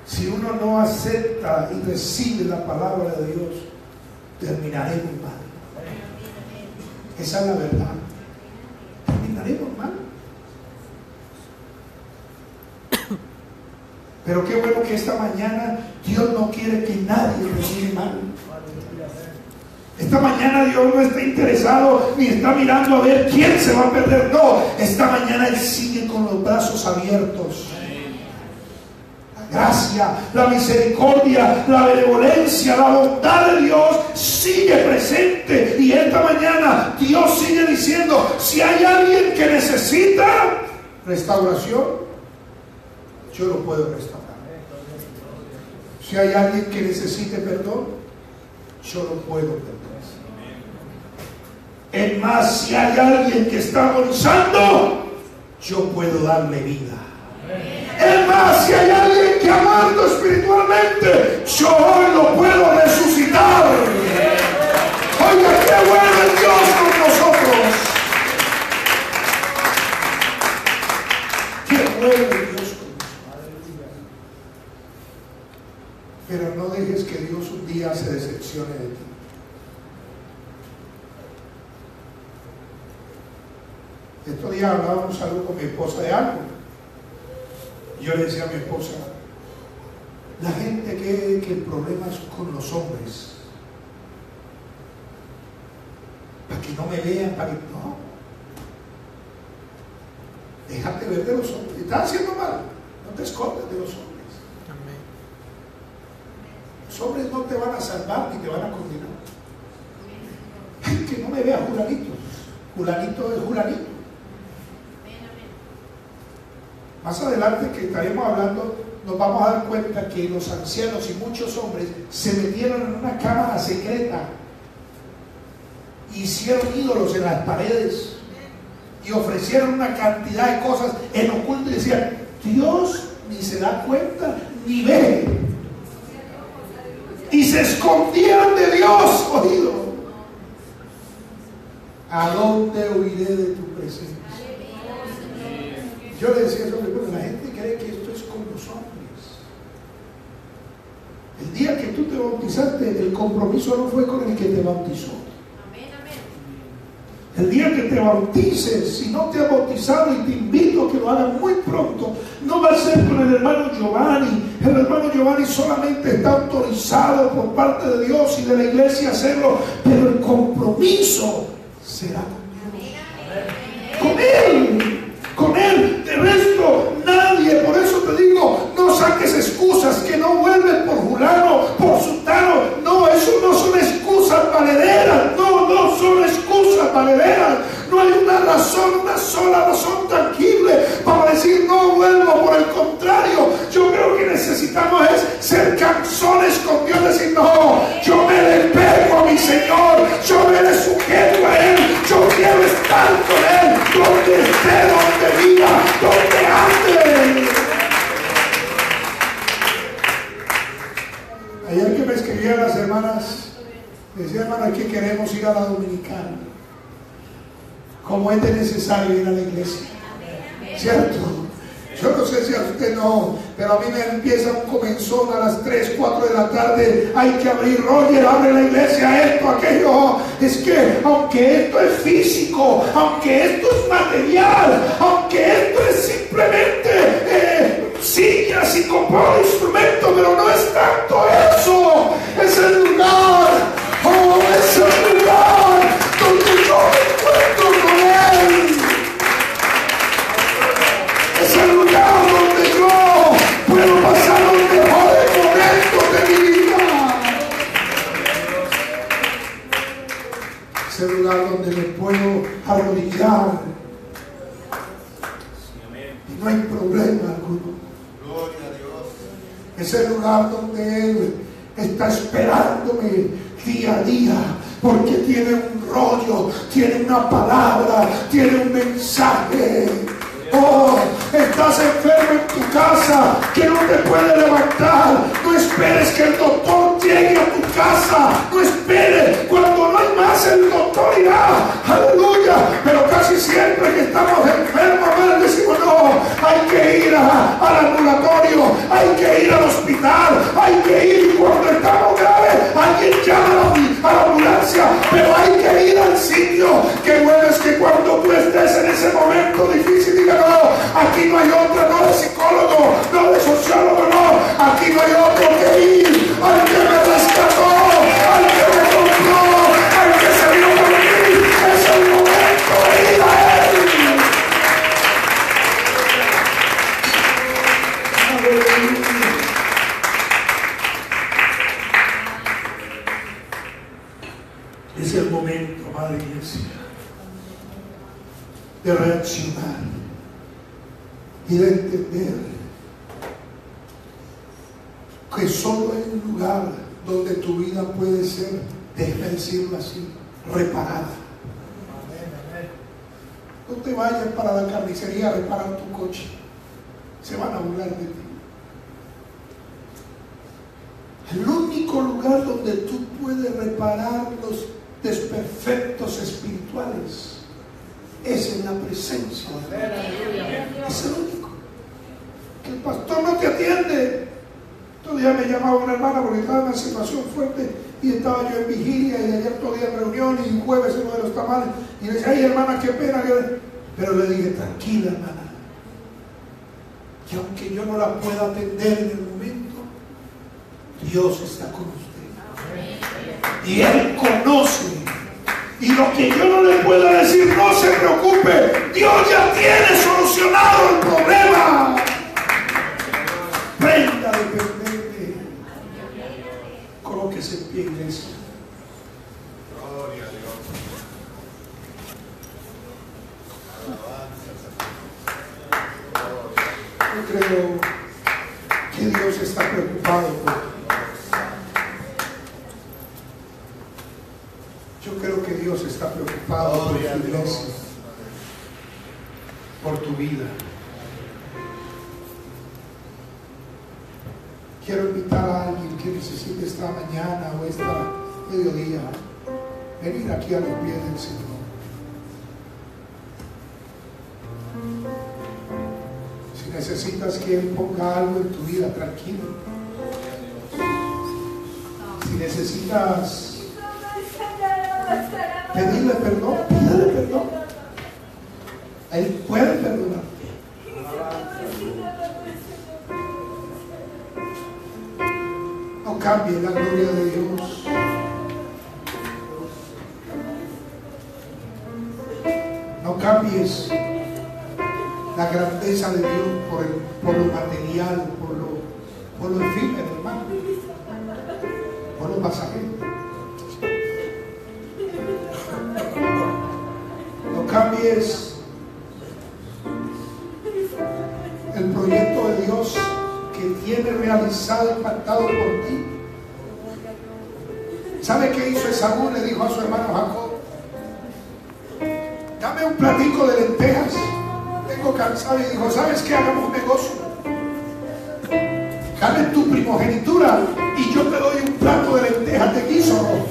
Si uno no acepta y recibe la palabra de Dios, terminaremos mal. Esa es la verdad. Terminaremos mal. Pero qué bueno que esta mañana Dios no quiere que nadie termine mal. Esta mañana Dios no está interesado ni está mirando a ver quién se va a perder. No, esta mañana Él sigue con los brazos abiertos. La gracia, la misericordia, la benevolencia, la bondad de Dios sigue presente. Y esta mañana Dios sigue diciendo, si hay alguien que necesita restauración, yo lo puedo restaurar. Si hay alguien que necesite perdón, yo lo puedo perdonar. Es más, si hay alguien que está agonizando, yo puedo darle vida. Es más, si hay alguien que ha muerto espiritualmente, yo hoy lo puedo resucitar. Oiga, qué bueno es Dios con nosotros. Qué bueno es Dios con nosotros. pero no dejes que Dios un día se decepcione de ti. Estos días hablábamos algo con mi esposa de algo. Yo le decía a mi esposa, la gente cree que el problema es con los hombres. Para que no me vean, para que no. Déjate ver de los hombres. Estás haciendo mal, no te escondes de los hombres. Amén. Los hombres no te van a salvar ni te van a condenar. Ay, que no me vea Julanito. Julanito es Julanito. Más adelante que estaremos hablando, nos vamos a dar cuenta que los ancianos y muchos hombres se metieron en una cámara secreta, hicieron ídolos en las paredes y ofrecieron una cantidad de cosas en oculto y decían, Dios ni se da cuenta ni ve, y se escondieron de Dios. Oído, ¿a dónde huiré de tu presencia? Yo le decía eso, la gente cree que esto es con los hombres. El día que tú te bautizaste, el compromiso no fue con el que te bautizó. El día que te bautices, si no te has bautizado, y te invito a que lo hagas muy pronto, no va a ser con el hermano Giovanni. El hermano Giovanni solamente está autorizado por parte de Dios y de la iglesia a hacerlo, pero el compromiso será con Él. Con Él, de resto nadie. Por eso te digo, no saques excusas que no vuelven por fulano, por sultano. No, eso no son excusas valederas. No son excusas valederas. No hay una razón, una sola razón tangible para decir no vuelvo. Por el contrario, yo creo que necesitamos es ser canzones con Dios, decir no, yo me le pego a mi Señor, yo me le sujeto a Él, yo quiero estar con Él, donde esté, donde viva, donde ande. Ayer que me escribían las hermanas, decían, hermana, que queremos ir a la Dominicana. Como es de necesario ir a la iglesia, ¿cierto? Yo no sé si a usted no, pero a mí me empieza un comenzón a las 3, 4 de la tarde. Hay que abrir, Roger, abre la iglesia, esto, aquello. Es que aunque esto es físico, aunque esto es material, aunque esto es simplemente sillas y comprar instrumentos, pero no es tanto eso. Es el lugar, es el lugar donde yo me encuentro con Él. Es el lugar donde yo puedo pasar los mejores momentos de mi vida. Es el lugar donde me puedo arrodillar y no hay problema alguno. Gloria a Dios. Es el lugar donde Él está esperándome día a día, porque tiene un rollo, tiene una palabra, tiene un mensaje. Oh, estás enfermo en tu casa, que no te puedes levantar. No esperes que el doctor llegue a tu casa. No esperes. Cuando no hay más, el doctor irá. Aleluya. Pero casi siempre que estamos enfermos, decimos no, hay que ir al ambulatorio, hay que ir al hospital, hay que ir. Cuando estamos graves, alguien llama a la ambulancia, pero hay que ir al sitio. Que bueno es que cuando tú estés en ese momento difícil, diga no, aquí no hay otra, no de psicólogo, no de sociólogo, no, aquí no hay otro que ir, al que me rescató, al que me compró, al que se dio por mí. Es el momento de ir a Él. Es el momento, amada iglesia, de reaccionar y de entender que solo hay un lugar donde tu vida puede ser, déjame decirlo así, reparada. No te vayas para la carnicería a reparar tu coche, se van a burlar de ti. El único lugar donde tú puedes reparar los desperfectos espirituales es en la presencia de Dios. Es el único. Que el pastor no te atiende. Tú días me llamaba una hermana porque estaba en una situación fuerte y estaba yo en vigilia y ayer todo día en reunión y un jueves en uno de los tamales y le decía, ay hermana, qué pena, pero le dije, tranquila hermana, que aunque yo no la pueda atender en el momento, Dios está con usted y Él conoce, y lo que yo no le pueda decir, no se preocupe, Dios ya tiene solucionado el problema. Aprenda a depender de Él. Colóquese en pie, iglesia. Gloria a Dios. Yo creo que Dios está preocupado por ti. Yo creo que Dios está preocupado por tu iglesia, por tu vida. Quiero invitar a alguien que necesite esta mañana o esta mediodía venir aquí a los pies del Señor. Si necesitas que Él ponga algo en tu vida, tranquilo. Si necesitas pedirle perdón, pídele perdón. Él puede perdonarte. No cambie la gloria de Dios. No cambies la grandeza de Dios por lo material, por lo efímero, hermano, por lo pasajero. No cambies el proyecto de Dios que tiene realizado y pactado por ti. ¿Sabe qué hizo Esaú? Le dijo a su hermano Jacob, dame un platico de lentejas, tengo cansado. Y dijo, ¿sabes qué? Hagamos un negocio, dame tu primogenitura y yo te doy un plato de lentejas de guiso rojo.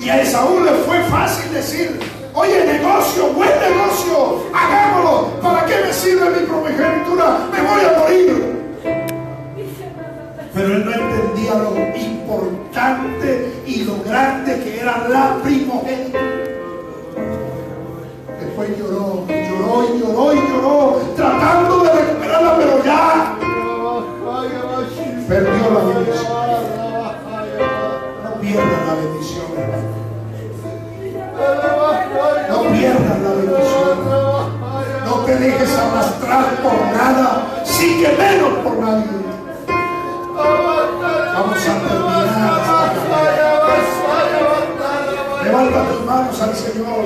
Y a Esaú le fue fácil decir, oye, negocio, buen negocio, hagámoslo. ¿Para qué me sirve mi primogenitura? Me voy a morir. Pero él no entendía lo importante y lo grande que era la primogenitura. Después lloró, lloró y lloró y lloró, tratando de recuperarla, pero ya perdió la bendición. No pierdas la bendición, hermano. No pierdas la bendición. No te dejes arrastrar por nada, sí que menos por nadie. Vamos a terminar esta carrera. Levanta tus manos al Señor.